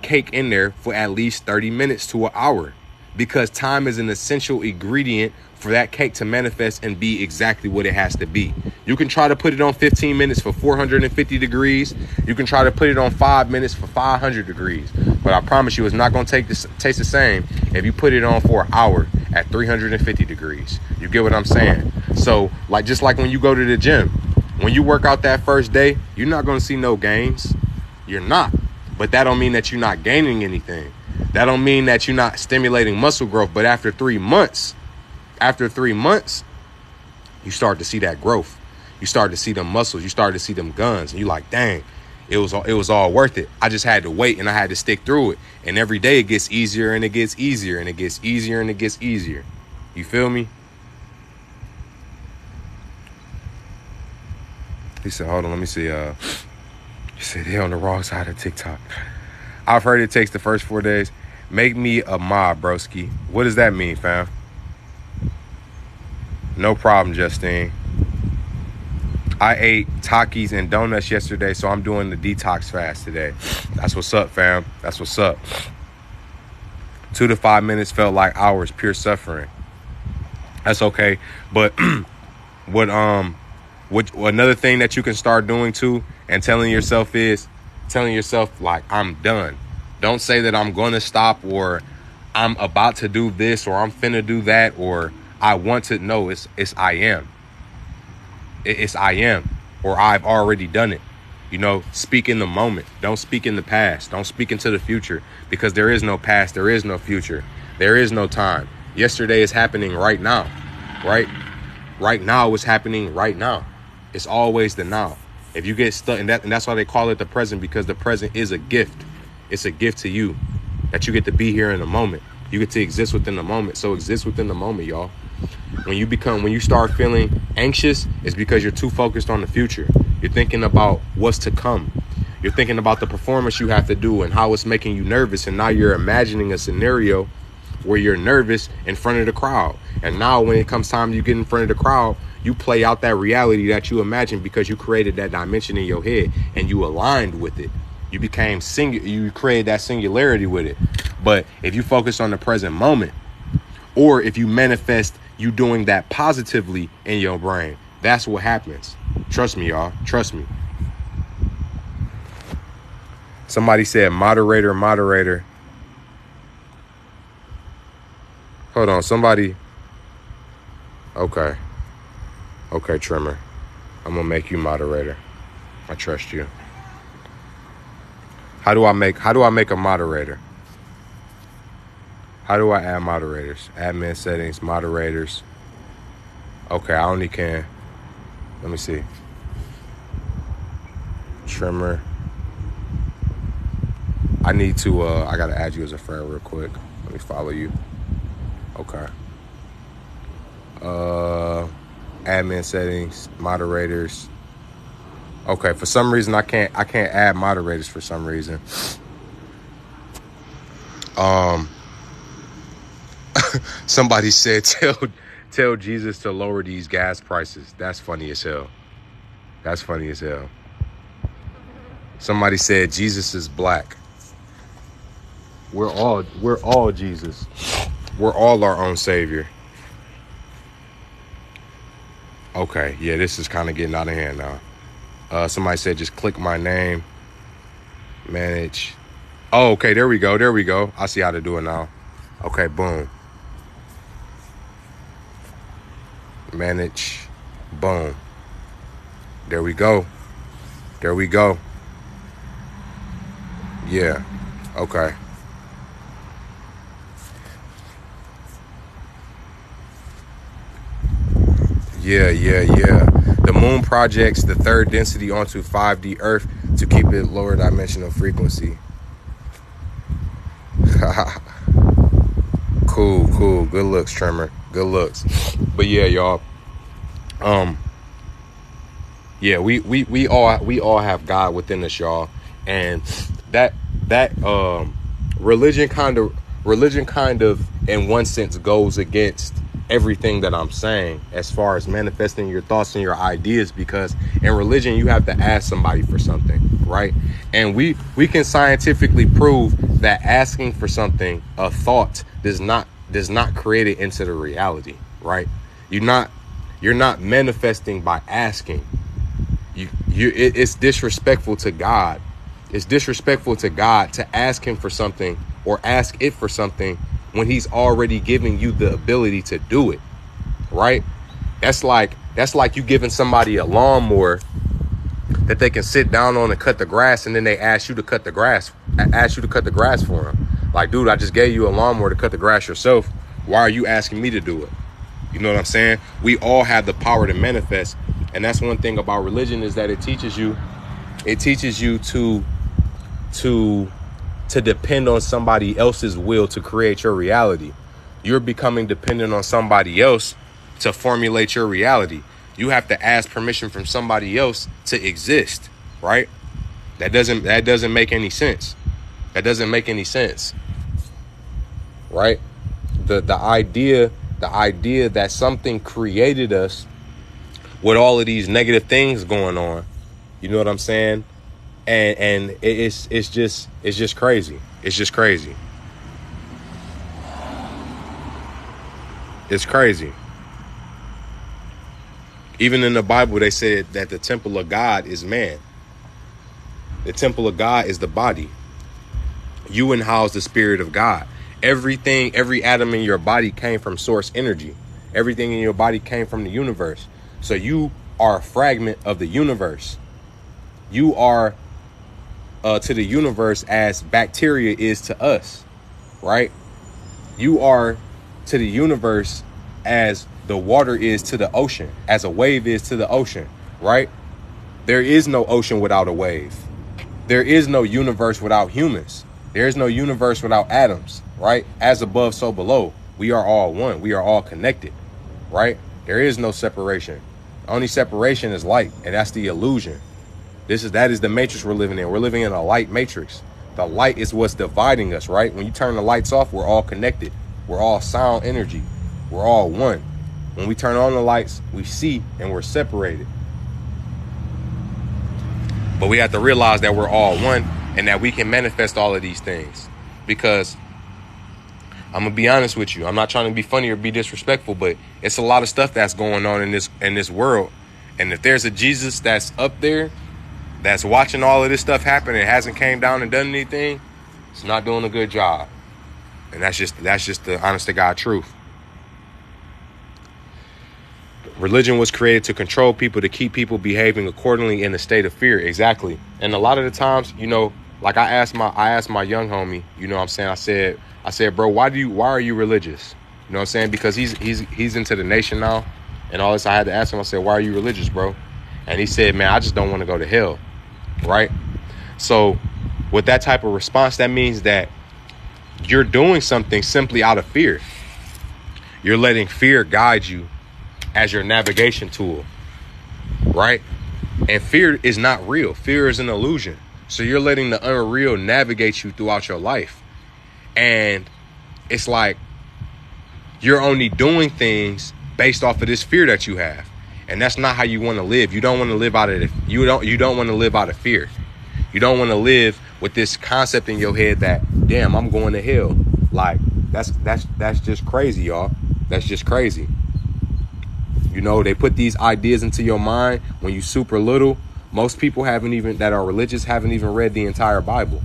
cake in there for at least 30 minutes to an hour, because time is an essential ingredient for that cake to manifest and be exactly what it has to be. You can try to put it on 15 minutes for 450 degrees. You can try to put it on 5 minutes for 500 degrees. But I promise you, it's not going to taste the same if you put it on for an hour at 350 degrees. You get what I'm saying? So just like when you go to the gym, When you work out that first day, you're not going to see no gains. You're not. But that don't mean that you're not gaining anything. That don't mean that you're not stimulating muscle growth. But after 3 months, you start to see that growth. You start to see them muscles. You start to see them guns. And you're like, dang, it was all worth it. I just had to wait and I had to stick through it. And every day it gets easier and it gets easier and it gets easier and it gets easier. You feel me? He said, hold on, let me see. He said, they're on the wrong side of TikTok. I've heard it takes the first 4 days. Make me a mob, broski. What does that mean, fam? No problem, Justine. I ate Takis and donuts yesterday, so I'm doing the detox fast today. That's what's up, fam. That's what's up. 2 to 5 minutes felt like hours, pure suffering. That's okay. But what another thing that you can start doing too and telling yourself like, I'm done. Don't say that I'm going to stop or I'm about to do this or I'm finna do that or I want to. No, it's I am. It's I am, or I've already done it. You know, speak in the moment. Don't speak in the past. Don't speak into the future, because there is no past. There is no future. There is no time. Yesterday is happening right now, right? Right now is happening right now. It's always the now. If you get stuck, and that's why they call it the present, because the present is a gift. It's a gift to you that you get to be here in the moment. You get to exist within the moment. So exist within the moment, y'all. When you start feeling anxious, it's because you're too focused on the future. You're thinking about what's to come. You're thinking about the performance you have to do and how it's making you nervous. And now you're imagining a scenario where you're nervous in front of the crowd. And now when it comes time you get in front of the crowd, you play out that reality that you imagined because you created that dimension in your head and you aligned with it. You became you created that singularity with it. But if you focus on the present moment, or if you manifest you doing that positively in your brain, that's what happens. Trust me, y'all. Trust me. Somebody said moderator. Hold on, somebody. Okay, Trimmer. I'm gonna make you moderator. I trust you. How do I make a moderator? How do I add moderators? Admin settings, moderators. Okay, I only can. Let me see. Trimmer. I need to, I gotta add you as a friend real quick. Let me follow you. Okay. Admin settings, moderators. Okay, for some reason I can't add moderators for some reason. Somebody said tell Jesus to lower these gas prices. That's funny as hell. Somebody said Jesus is black. We're all Jesus. We're all our own savior. Okay, yeah, this is kind of getting out of hand now. Somebody said just click my name. Manage. Oh, okay, there we go. I see how to do it now. Okay, boom. Manage. Boom. There we go. Yeah. Okay. Yeah. The moon projects the third density onto 5D Earth to keep it lower dimensional frequency. Cool. Good looks, Trimmer. Good looks. But yeah, y'all. Yeah, we all have God within us, y'all. And that religion kind of in one sense goes against everything that I'm saying as far as manifesting your thoughts and your ideas, because in religion you have to ask somebody for something, right? And we can scientifically prove that asking for something, a thought, does not create it into the reality, right? You're not manifesting by asking. It's disrespectful to God. It's disrespectful to God to ask him for something or ask it for something when he's already giving you the ability to do it, right? That's like you giving somebody a lawnmower that they can sit down on and cut the grass, and then they ask you to cut the grass for them. Like, dude, I just gave you a lawnmower to cut the grass yourself. Why are you asking me to do it? You know what I'm saying? We all have the power to manifest. And that's one thing about religion, is that it teaches you to depend on somebody else's will to create your reality. You're becoming dependent on somebody else to formulate your reality. You have to ask permission from somebody else to exist, right? That doesn't make any sense. That doesn't make any sense, right? The idea that something created us with all of these negative things going on, you know what I'm saying? And it's just crazy. It's just crazy. It's crazy. Even in the Bible, they said that the temple of God is man. The temple of God is the body. You in-house the spirit of God. Everything, every atom in your body came from source energy. Everything in your body came from the universe. So you are a fragment of the universe. You are to the universe as bacteria is to us, right? You are to the universe as the water is to the ocean, as a wave is to the ocean, right? There is no ocean without a wave. There is no universe without humans. There is no universe without atoms, right? As above, so below. We are all one. We are all connected, right? There is no separation. The only separation is light, and that's the illusion. That is the matrix we're living in. We're living in a light matrix. The light is what's dividing us, right? When you turn the lights off, we're all connected. We're all sound energy. We're all one. When we turn on the lights, we see and we're separated. But we have to realize that we're all one and that we can manifest all of these things. Because I'm going to be honest with you. I'm not trying to be funny or be disrespectful, but it's a lot of stuff that's going on in this world. And if there's a Jesus that's up there, that's watching all of this stuff happen and hasn't came down and done anything, it's not doing a good job. And that's just the honest to God truth. Religion was created to control people, to keep people behaving accordingly in a state of fear. Exactly. And a lot of the times, you know, like I asked my young homie, you know what I'm saying? I said, bro, why are you religious? You know what I'm saying? Because he's into the nation now and all this. I had to ask him, I said, why are you religious, bro? And he said, man, I just don't want to go to hell. Right? So with that type of response, that means that you're doing something simply out of fear. You're letting fear guide you as your navigation tool, right? And fear is not real. Fear is an illusion. So you're letting the unreal navigate you throughout your life. And it's like you're only doing things based off of this fear that you have. And that's not how you want to live. You don't want to live out of you don't want to live out of fear. You don't want to live with this concept in your head that, damn, I'm going to hell. Like that's just crazy, y'all. That's just crazy. You know, they put these ideas into your mind when you super little. Most people that are religious haven't even read the entire Bible.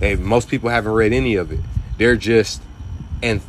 Most people haven't read any of it. They just have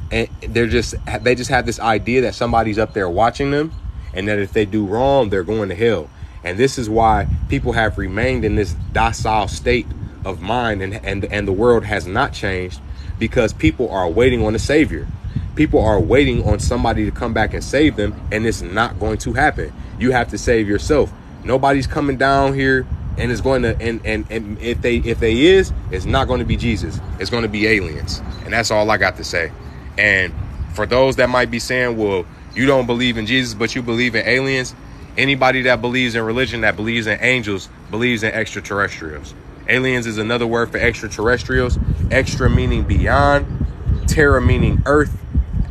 this idea that somebody's up there watching them, and that if they do wrong, they're going to hell. And this is why people have remained in this docile state of mind, and the world has not changed, because people are waiting on a savior. People are waiting on somebody to come back and save them, and it's not going to happen. You have to save yourself. Nobody's coming down here and it's going to, and if they is, it's not going to be Jesus. It's going to be aliens. And that's all I got to say. And for those that might be saying, well, you don't believe in Jesus, but you believe in aliens. Anybody that believes in religion, that believes in angels, believes in extraterrestrials. Aliens is another word for extraterrestrials. Extra meaning beyond, terra meaning earth,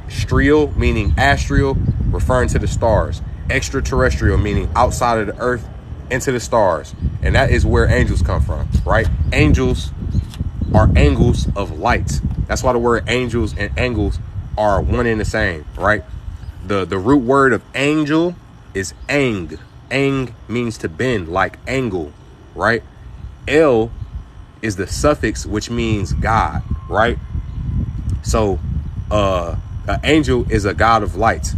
strial meaning astral, referring to the stars. Extraterrestrial meaning outside of the earth into the stars. And that is where angels come from, right? Angels are angles of light. That's why the word angels and angles are one and the same, right? The root word of angel is ang. Ang means to bend, like angle, right? El is the suffix, which means God, right? So an angel is a god of light,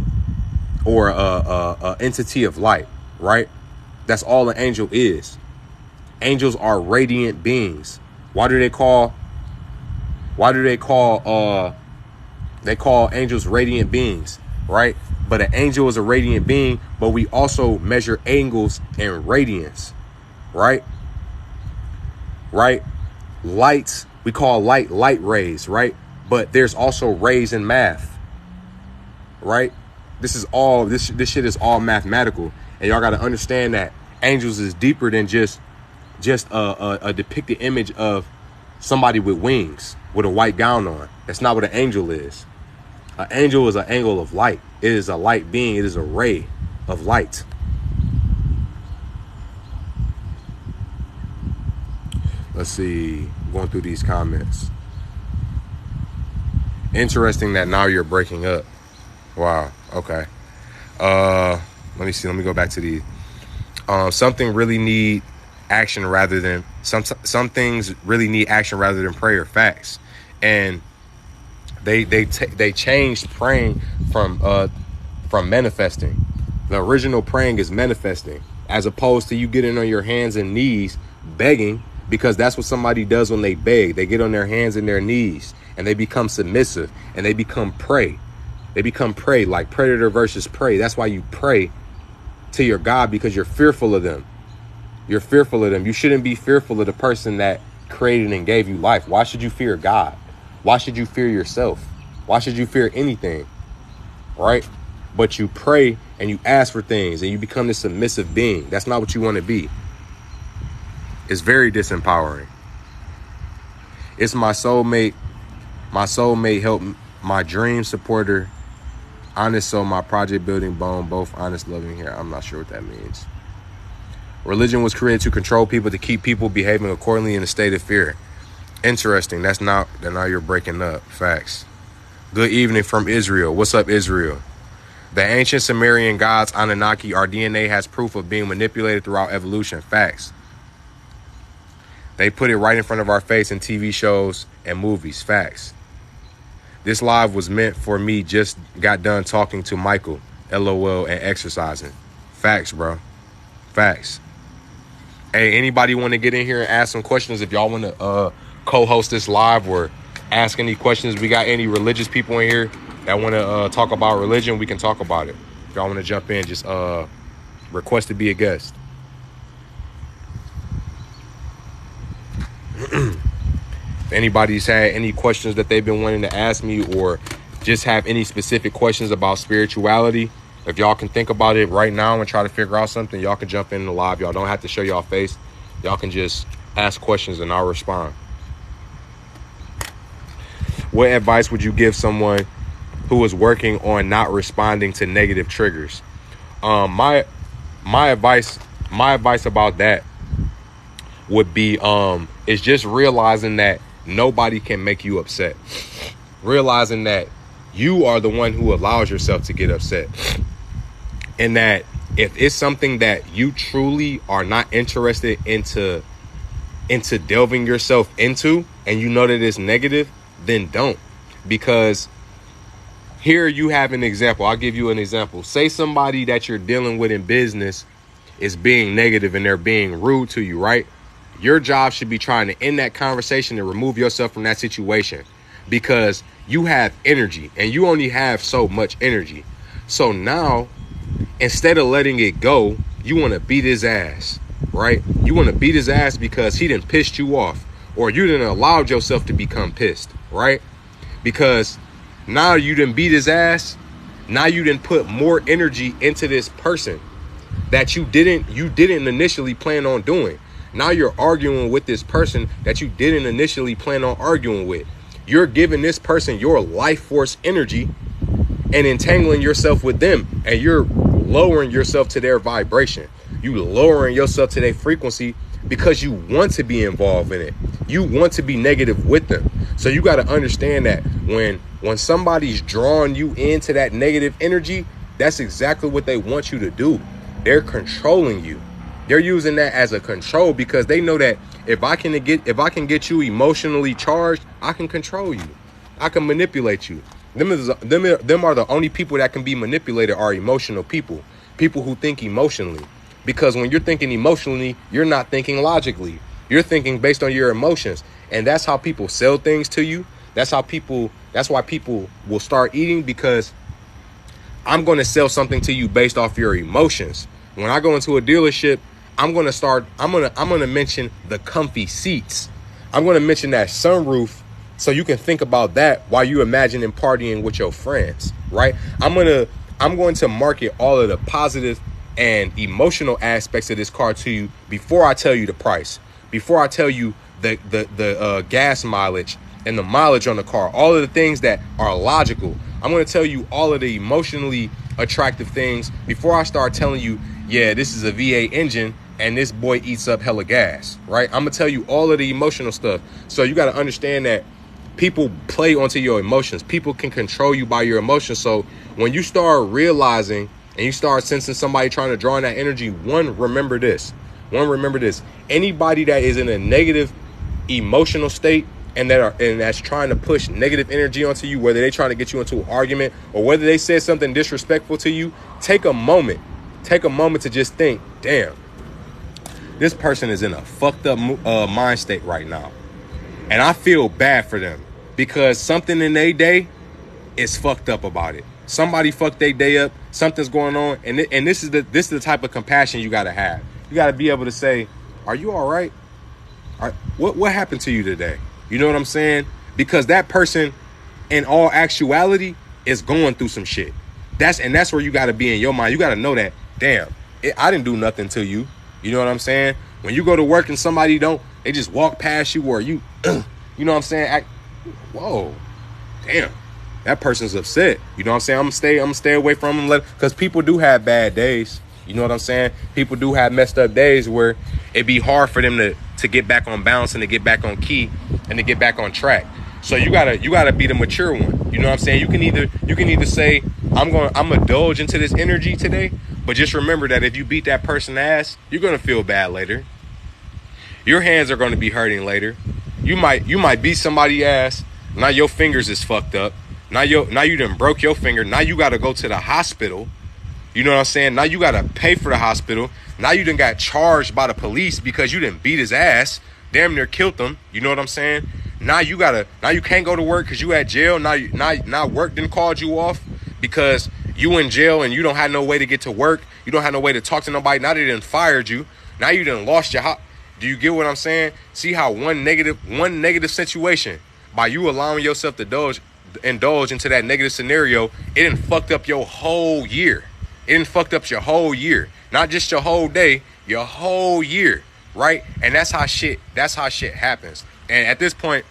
or a entity of light, right? That's all an angel is. Angels are radiant beings. Why do they call angels radiant beings, right? But an angel is a radiant being, but we also measure angles and radiance, right? Right? Lights, we call light rays, right? But there's also rays in math, right? This shit is all mathematical. And y'all got to understand that angels is deeper than just a depicted image of somebody with wings with a white gown on. That's not what an angel is. An angel is an angle of light. It is a light being. It is a ray of light. Let's see. Going through these comments. Interesting that now you're breaking up. Wow. Okay. Let me see. Let me go back to these. Something really need action rather than some things really need action rather than prayer. Facts. And they changed praying from manifesting. The original praying is manifesting, as opposed to you getting on your hands and knees begging, because that's what somebody does when they beg. They get on their hands and their knees and they become submissive and they become prey. They become prey, like predator versus prey. That's why you pray to your God, because you're fearful of them. You're fearful of them. You shouldn't be fearful of the person that created and gave you life. Why should you fear God? Why should you fear yourself? Why should you fear anything? Right? But you pray and you ask for things and you become this submissive being. That's not what you want to be. It's very disempowering. It's my soulmate. My soulmate helped my dream supporter. Honest soul, my project building bone, both honest, loving here. I'm not sure what that means. Religion was created to control people, to keep people behaving accordingly in a state of fear. Interesting. That now you're breaking up. Facts. Good evening from Israel. What's up, Israel? The ancient Sumerian gods, Anunnaki, our DNA has proof of being manipulated throughout evolution. Facts. They put it right in front of our face in TV shows and movies. Facts. This live was meant for me. Just got done talking to Michael, LOL, and exercising. Facts, bro. Facts. Hey, anybody want to get in here and ask some questions? If y'all want to co-host this live or ask any questions, we got any religious people in here that want to talk about religion, we can talk about it. If y'all want to jump in, just request to be a guest. If anybody's had any questions that they've been wanting to ask me, or just have any specific questions about spirituality, if y'all can think about it right now and try to figure out something, y'all can jump in the live. Y'all don't have to show y'all face. Y'all can just ask questions and I'll respond. What advice would you give someone who is working on not responding to negative triggers? My advice about that would be is just realizing that nobody can make you upset. Realizing that you are the one who allows yourself to get upset. And that if it's something that you truly are not interested into delving yourself into, and you know that it's negative, then don't. Because here you have an example. I'll give you an example. Say somebody that you're dealing with in business is being negative and they're being rude to you, right? Your job should be trying to end that conversation and remove yourself from that situation, because you have energy and you only have so much energy. So now, instead of letting it go, you want to beat his ass, right? You want to beat his ass because he done pissed you off, or you done allowed yourself to become pissed, right? Because now you done beat his ass. Now you done put more energy into this person that you didn't initially plan on doing. Now you're arguing with this person that you didn't initially plan on arguing with. You're giving this person your life force energy and entangling yourself with them, and you're lowering yourself to their vibration. You lowering yourself to their frequency because you want to be involved in it. You want to be negative with them. So you got to understand that when somebody's drawing you into that negative energy, that's exactly what they want you to do. They're controlling you. They're using that as a control, because they know that if I can get you emotionally charged, I can control you. I can manipulate you. Them are the only people that can be manipulated are emotional people. People who think emotionally. Because when you're thinking emotionally, you're not thinking logically. You're thinking based on your emotions. And that's how people sell things to you. That's why people will start eating, because I'm going to sell something to you based off your emotions. When I go into a dealership, I'm going to mention the comfy seats. I'm going to mention that sunroof, so you can think about that while you imagining partying with your friends, right? I'm going to market all of the positive and emotional aspects of this car to you before I tell you the price, before I tell you the gas mileage and the mileage on the car, all of the things that are logical. I'm going to tell you all of the emotionally attractive things before I start telling you, yeah, this is a V8 engine and this boy eats up hella gas, right? I'm going to tell you all of the emotional stuff. So you got to understand that people play onto your emotions. People can control you by your emotions. So when you start realizing and you start sensing somebody trying to draw in that energy, remember this. Anybody that is in a negative emotional state and that's trying to push negative energy onto you, whether they're trying to get you into an argument or whether they said something disrespectful to you, take a moment to just think, damn, this person is in a fucked up mind state right now. And I feel bad for them because something in their day is fucked up about it. Somebody fucked their day up. Something's going on. And this is the type of compassion you got to have. You got to be able to say, are you all right? What happened to you today? You know what I'm saying? Because that person, in all actuality, is going through some shit. That's where you got to be in your mind. You got to know that, damn, I didn't do nothing to you. You know what I'm saying? When you go to work and somebody they just walk past you, or you, you know what I'm saying? Whoa, damn, that person's upset. You know what I'm saying? I'm gonna stay away from them, because people do have bad days. You know what I'm saying? People do have messed up days where it'd be hard for them to get back on balance and to get back on key and to get back on track. So you gotta be the mature one. You know what I'm saying? You can either say, I'm gonna indulge into this energy today, but just remember that if you beat that person's ass, you're gonna feel bad later. Your hands are gonna be hurting later. You might beat somebody's ass. Now your fingers is fucked up. Now you done broke your finger. Now you gotta go to the hospital. You know what I'm saying? Now you got to pay for the hospital. Now you done got charged by the police because you didn't beat his ass. Damn near killed him. You know what I'm saying? Now you can't go to work because you at jail. Now work done called you off because you in jail and you don't have no way to get to work. You don't have no way to talk to nobody. Now they done fired you. Now you done lost your house. Do you get what I'm saying? See how one negative situation, by you allowing yourself to indulge into that negative scenario, it done fucked up your whole year. It done fucked up your whole year. Not just your whole day, your whole year, right? And that's how shit happens. And at this point,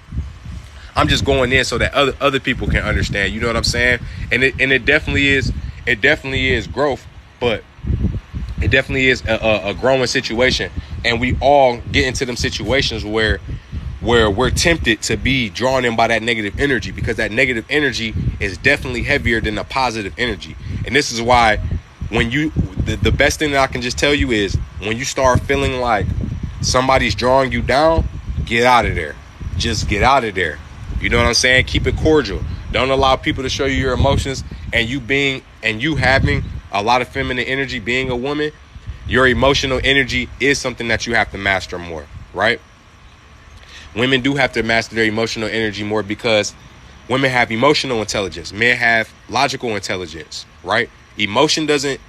I'm just going in so that other people can understand. You know what I'm saying? And it definitely is growth, but it definitely is a growing situation. And we all get into them situations where we're tempted to be drawn in by that negative energy, because that negative energy is definitely heavier than the positive energy. And this is why when the best thing that I can just tell you is, when you start feeling like somebody's drawing you down, get out of there. Just get out of there. You know what I'm saying? Keep it cordial. Don't allow people to show you your emotions. And you having a lot of feminine energy, being a woman, your emotional energy is something that you have to master more, right? Women do have to master their emotional energy more, because women have emotional intelligence. Men have logical intelligence, right? Emotion doesn't,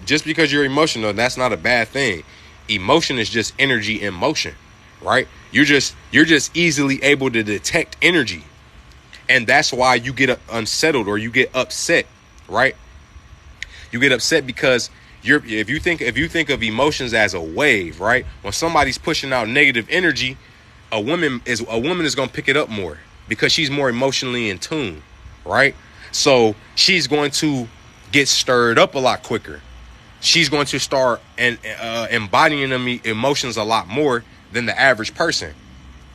just because you're emotional, that's not a bad thing. Emotion is just energy in motion, right? You're just easily able to detect energy. And that's why you get unsettled or you get upset, right? You get upset because if you think of emotions as a wave, right? When somebody's pushing out negative energy, a woman is going to pick it up more because she's more emotionally in tune, right? So she's going to get stirred up a lot quicker. She's going to start embodying them emotions a lot more than the average person,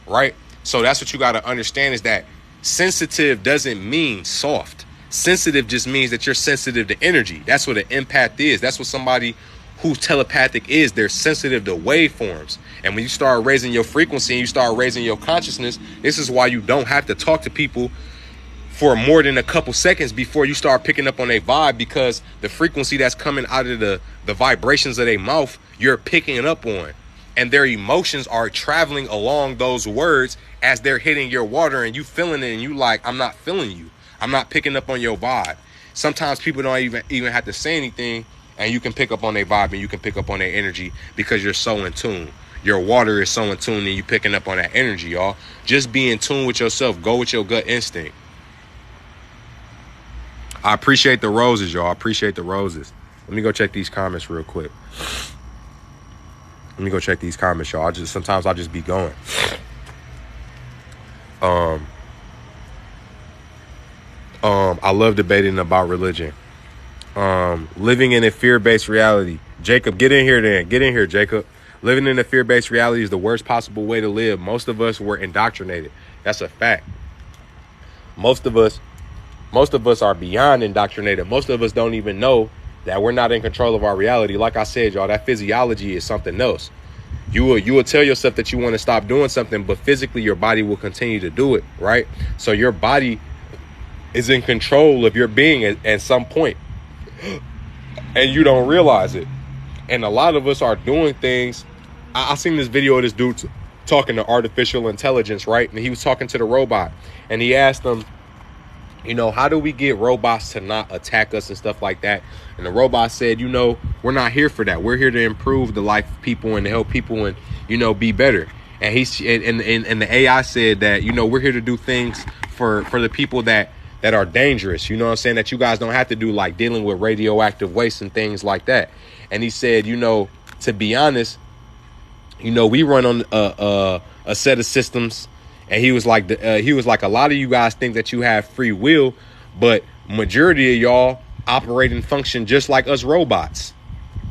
right? So that's what you got to understand, is that sensitive doesn't mean soft. Sensitive just means that you're sensitive to energy. That's what an empath is. That's what somebody who's telepathic is. They're sensitive to waveforms. And when you start raising your frequency and you start raising your consciousness, this is why you don't have to talk to people for more than a couple seconds before you start picking up on a vibe, because the frequency that's coming out of the vibrations of their mouth, you're picking it up on. And their emotions are traveling along those words as they're hitting your water, and you feeling it, and you like, I'm not feeling you. I'm not picking up on your vibe. Sometimes people don't even have to say anything, and you can pick up on their vibe, and you can pick up on their energy because you're so in tune. Your water is so in tune, and you picking up on that energy, y'all. Just be in tune with yourself. Go with your gut instinct. I appreciate the roses, y'all. I appreciate the roses. Let me go check these comments real quick. Let me go check these comments, y'all. Sometimes I'll just be going. I love debating about religion. Living in a fear-based reality. Jacob, get in here then. Get in here, Jacob. Living in a fear-based reality is the worst possible way to live. Most of us were indoctrinated. That's a fact. Most of us are beyond indoctrinated. Most of us don't even know that we're not in control of our reality. Like I said, y'all, that physiology is something else. You will tell yourself that you want to stop doing something, but physically your body will continue to do it, right? So your body is in control of your being at some point, and you don't realize it. And a lot of us are doing things. I seen this video of this dude talking to artificial intelligence, right? And he was talking to the robot, and he asked them, how do we get robots to not attack us and stuff like that? And the robot said, we're not here for that. We're here to improve the life of people and to help people and, be better. And the AI said that, we're here to do things for the people that are dangerous. You know what I'm saying? That you guys don't have to do, like dealing with radioactive waste and things like that. And he said, to be honest, we run on a set of systems. And he was like, a lot of you guys think that you have free will, but majority of y'all operate and function just like us robots.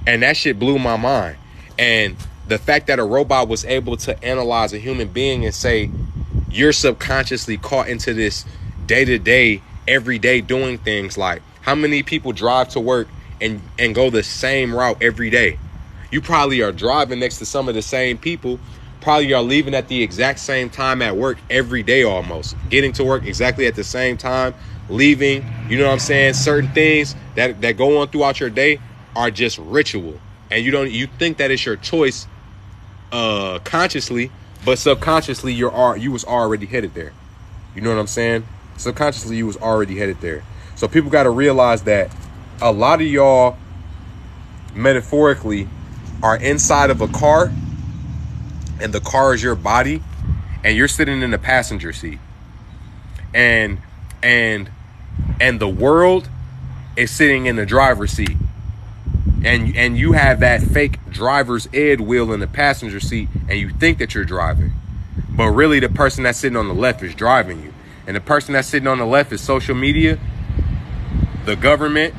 And that shit blew my mind. And the fact that a robot was able to analyze a human being and say, you're subconsciously caught into this day-to-day, everyday doing things. Like, how many people drive to work and go the same route every day? You probably are driving next to some of the same people. Probably are leaving at the exact same time at work every day, almost getting to work exactly at the same time, leaving. You know what I'm saying? Certain things that go on throughout your day are just ritual, and you think that it's your choice consciously, but subconsciously you was already headed there. You know what I'm saying? Subconsciously you was already headed there. So people got to realize that a lot of y'all metaphorically are inside of a car, and the car is your body, and you're sitting in the passenger seat, and the world is sitting in the driver's seat, and you have that fake driver's ed wheel in the passenger seat, and you think that you're driving, but really the person that's sitting on the left is driving you. And the person that's sitting on the left is social media, the government,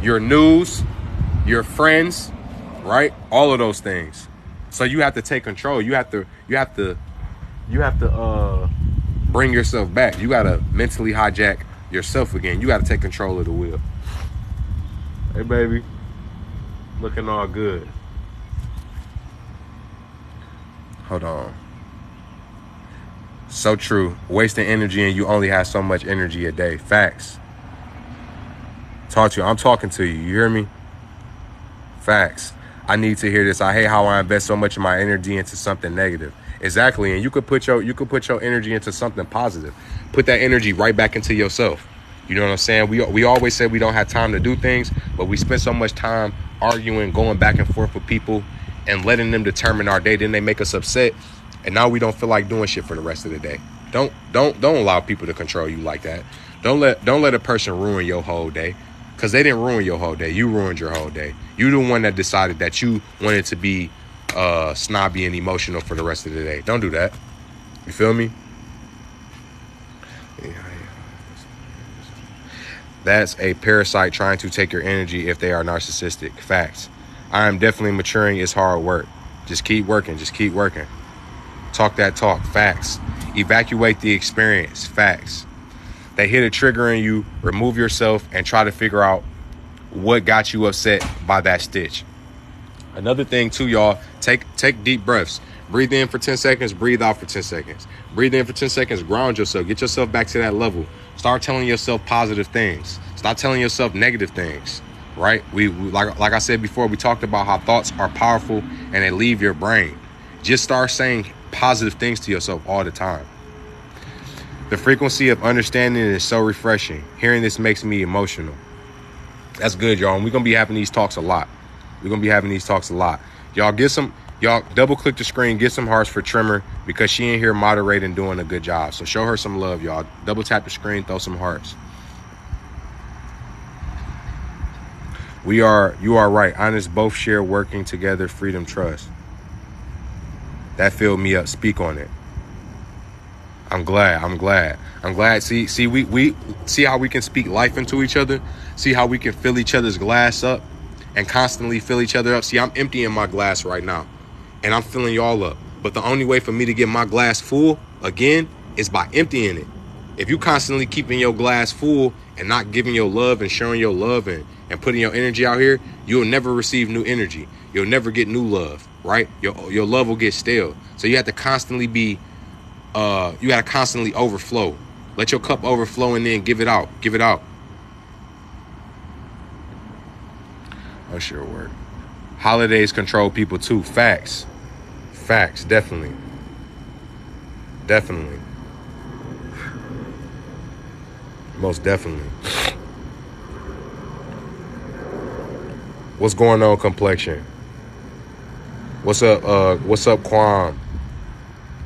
your news, your friends, right? All of those things. So you have to take control. You have to bring yourself back. You got to mentally hijack yourself again. You got to take control of the wheel. Hey, baby. Looking all good. Hold on. So true. Wasting energy, and you only have so much energy a day. Facts. Talk to you. I'm talking to you. You hear me? Facts. I need to hear this. I hate how I invest so much of my energy into something negative. Exactly. And you could put your energy into something positive. Put that energy right back into yourself. You know what I'm saying? We always say we don't have time to do things, but we spend so much time arguing, going back and forth with people and letting them determine our day. Then they make us upset, and now we don't feel like doing shit for the rest of the day. Don't allow people to control you like that. Don't let a person ruin your whole day. Because they didn't ruin your whole day. You ruined your whole day. You the one that decided that you wanted to be snobby and emotional for the rest of the day. Don't do that. You feel me? That's a parasite trying to take your energy if they are narcissistic. Facts. I am definitely maturing. It's hard work. Just keep working. Just keep working. Talk that talk. Facts. Evacuate the experience. Facts. They hit a trigger in you, remove yourself, and try to figure out what got you upset by that stitch. Another thing too, y'all, take deep breaths. Breathe in for 10 seconds, breathe out for 10 seconds. Breathe in for 10 seconds, ground yourself, get yourself back to that level. Start telling yourself positive things. Stop telling yourself negative things, right? We like I said before, we talked about how thoughts are powerful and they leave your brain. Just start saying positive things to yourself all the time. The frequency of understanding is so refreshing. Hearing this makes me emotional. That's good, y'all. And we're going to be having these talks a lot. Y'all double click the screen, get some hearts for Trimmer because she in here moderating, doing a good job. So show her some love, y'all. Double tap the screen, throw some hearts. You are right. Honest, both share working together, freedom, trust. That filled me up. Speak on it. I'm glad. See, we see how we can speak life into each other. See how we can fill each other's glass up and constantly fill each other up. See, I'm emptying my glass right now and I'm filling y'all up. But the only way for me to get my glass full again is by emptying it. If you constantly keeping your glass full and not giving your love and showing your love and putting your energy out here, you'll never receive new energy. You'll never get new love, right? Your love will get stale. So you have to constantly be you gotta constantly overflow. Let your cup overflow and then give it out. Oh, sure work. Holidays control people too. Facts, definitely. Most definitely. What's going on, Complexion? What's up, Kwam?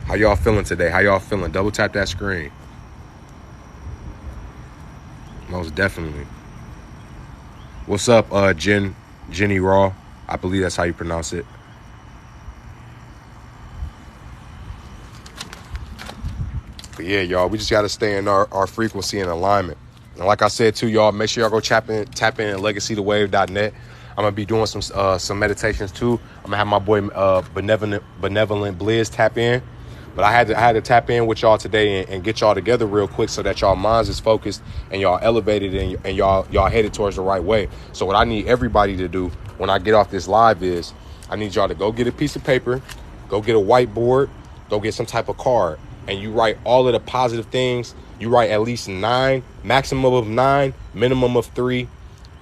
How y'all feeling today? Double tap that screen. Most definitely. What's up, Jenny Raw? I believe that's how you pronounce it. But yeah, y'all, we just got to stay in our frequency and alignment. And like I said, too, y'all, make sure y'all go tap in at legacythewave.net. I'm going to be doing some meditations, too. I'm going to have my boy Benevolent Blizz tap in. But I had to tap in with y'all today and get y'all together real quick so that y'all minds is focused and y'all elevated and y'all headed towards the right way. So what I need everybody to do when I get off this live is I need y'all to go get a piece of paper, go get a whiteboard, go get some type of card, and you write all of the positive things. You write at least 9, maximum of 9, minimum of 3,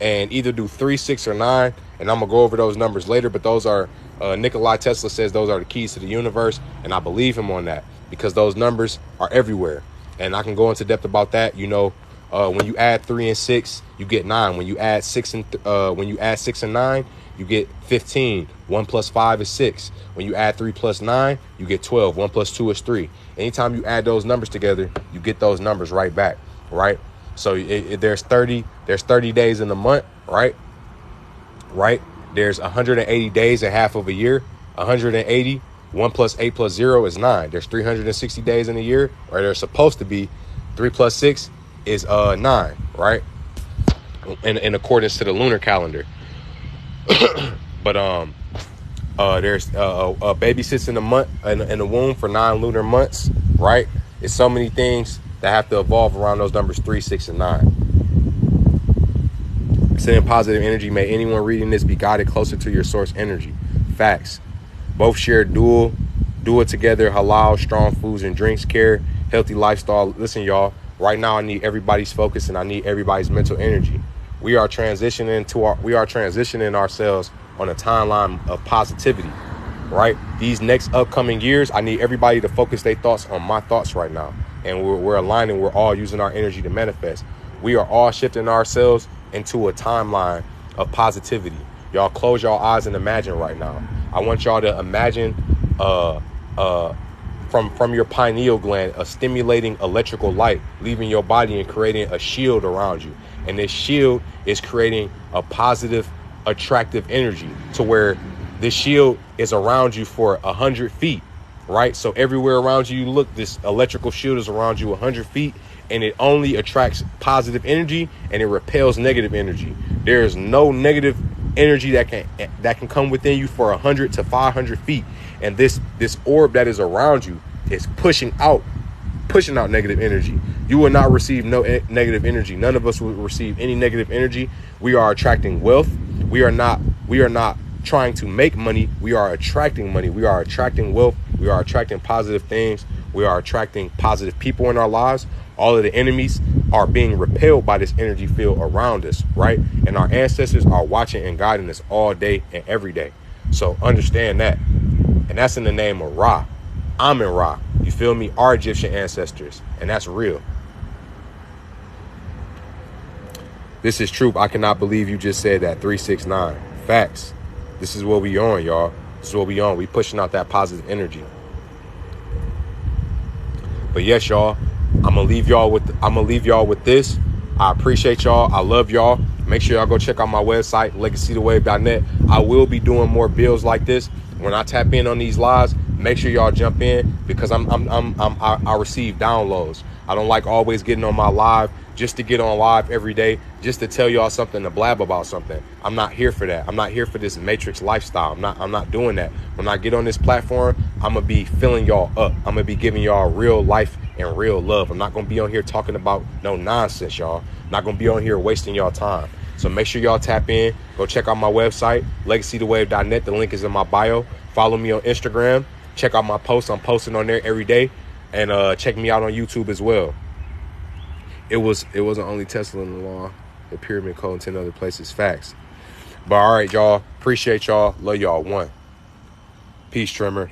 and either do 3, 6, or 9. And I'm going to go over those numbers later, but those are Nikola Tesla says those are the keys to the universe, and I believe him on that because those numbers are everywhere. And I can go into depth about that. You know, when you add 3 and 6, you get 9. When you add 6 and 9, you get 15. 1 plus 5 is 6. When you add 3 plus 9, you get 12. 1 plus 2 is 3. Anytime you add those numbers together, you get those numbers right back, right? So there's 30 days in a month, right? There's 180 days and half of a year. 180, 1 plus 8 plus 0 is 9. There's 360 days in a year, or there's supposed to be. 3 plus 6 is 9, right? In accordance to the lunar calendar. But there's a baby sits in the womb for 9 lunar months, right? It's so many things that have to evolve around those numbers 3, 6, and 9. Sending positive energy. May anyone reading this be guided closer to your source energy. Facts. Both share do it together. Halal, strong foods and drinks, care, healthy lifestyle. Listen, y'all, right now I need everybody's focus and I need everybody's mental energy. We are transitioning ourselves on a timeline of positivity, right? These next upcoming years, I need everybody to focus their thoughts on my thoughts right now. And we're aligning. We're all using our energy to manifest. We are all shifting ourselves into a timeline of positivity. Y'all close your eyes and imagine right now. I want y'all to imagine from your pineal gland a stimulating electrical light leaving your body and creating a shield around you. And this shield is creating a positive, attractive energy to where this shield is around you for 100 feet, right? So everywhere around you look, this electrical shield is around you 100 feet. And it only attracts positive energy and it repels negative energy. There is no negative energy that can come within you for 100 to 500 feet. And this orb that is around you is pushing out negative energy. You will not receive no negative energy. None of us will receive any negative energy. We are attracting wealth. We are not trying to make money. We are attracting money. We are attracting wealth. We are attracting positive things. We are attracting positive people in our lives. All of the enemies are being repelled by this energy field around us, right? And our ancestors are watching and guiding us all day and every day. So understand that. And that's in the name of Ra. Amen Ra. You feel me? Our Egyptian ancestors. And that's real. This is truth. I cannot believe you just said that. 369. Facts. This is what we on, y'all. This is what we on. We pushing out that positive energy. But yes, y'all, I'm gonna leave y'all with this. I appreciate y'all. I love y'all. Make sure y'all go check out my website, legacythewave.net. I will be doing more builds like this. When I tap in on these lives, make sure y'all jump in, because I receive downloads. I don't like always getting on my live just to get on live every day, just to tell y'all something, to blab about something. I'm not here for that. I'm not here for this matrix lifestyle. I'm not doing that. When I get on this platform, I'm gonna be filling y'all up. I'm gonna be giving y'all real life and real love. I'm not gonna be on here talking about no nonsense, y'all. I'm not gonna be on here wasting y'all time. So make sure y'all tap in. Go check out my website, legacythewave.net. The link is in my bio. Follow me on Instagram. Check out my posts. I'm posting on there every day. And check me out on YouTube as well. It wasn't only Tesla in the law, the pyramid code, and 10 other places. Facts. But all right, y'all. Appreciate y'all. Love y'all. One. Peace, Trimmer.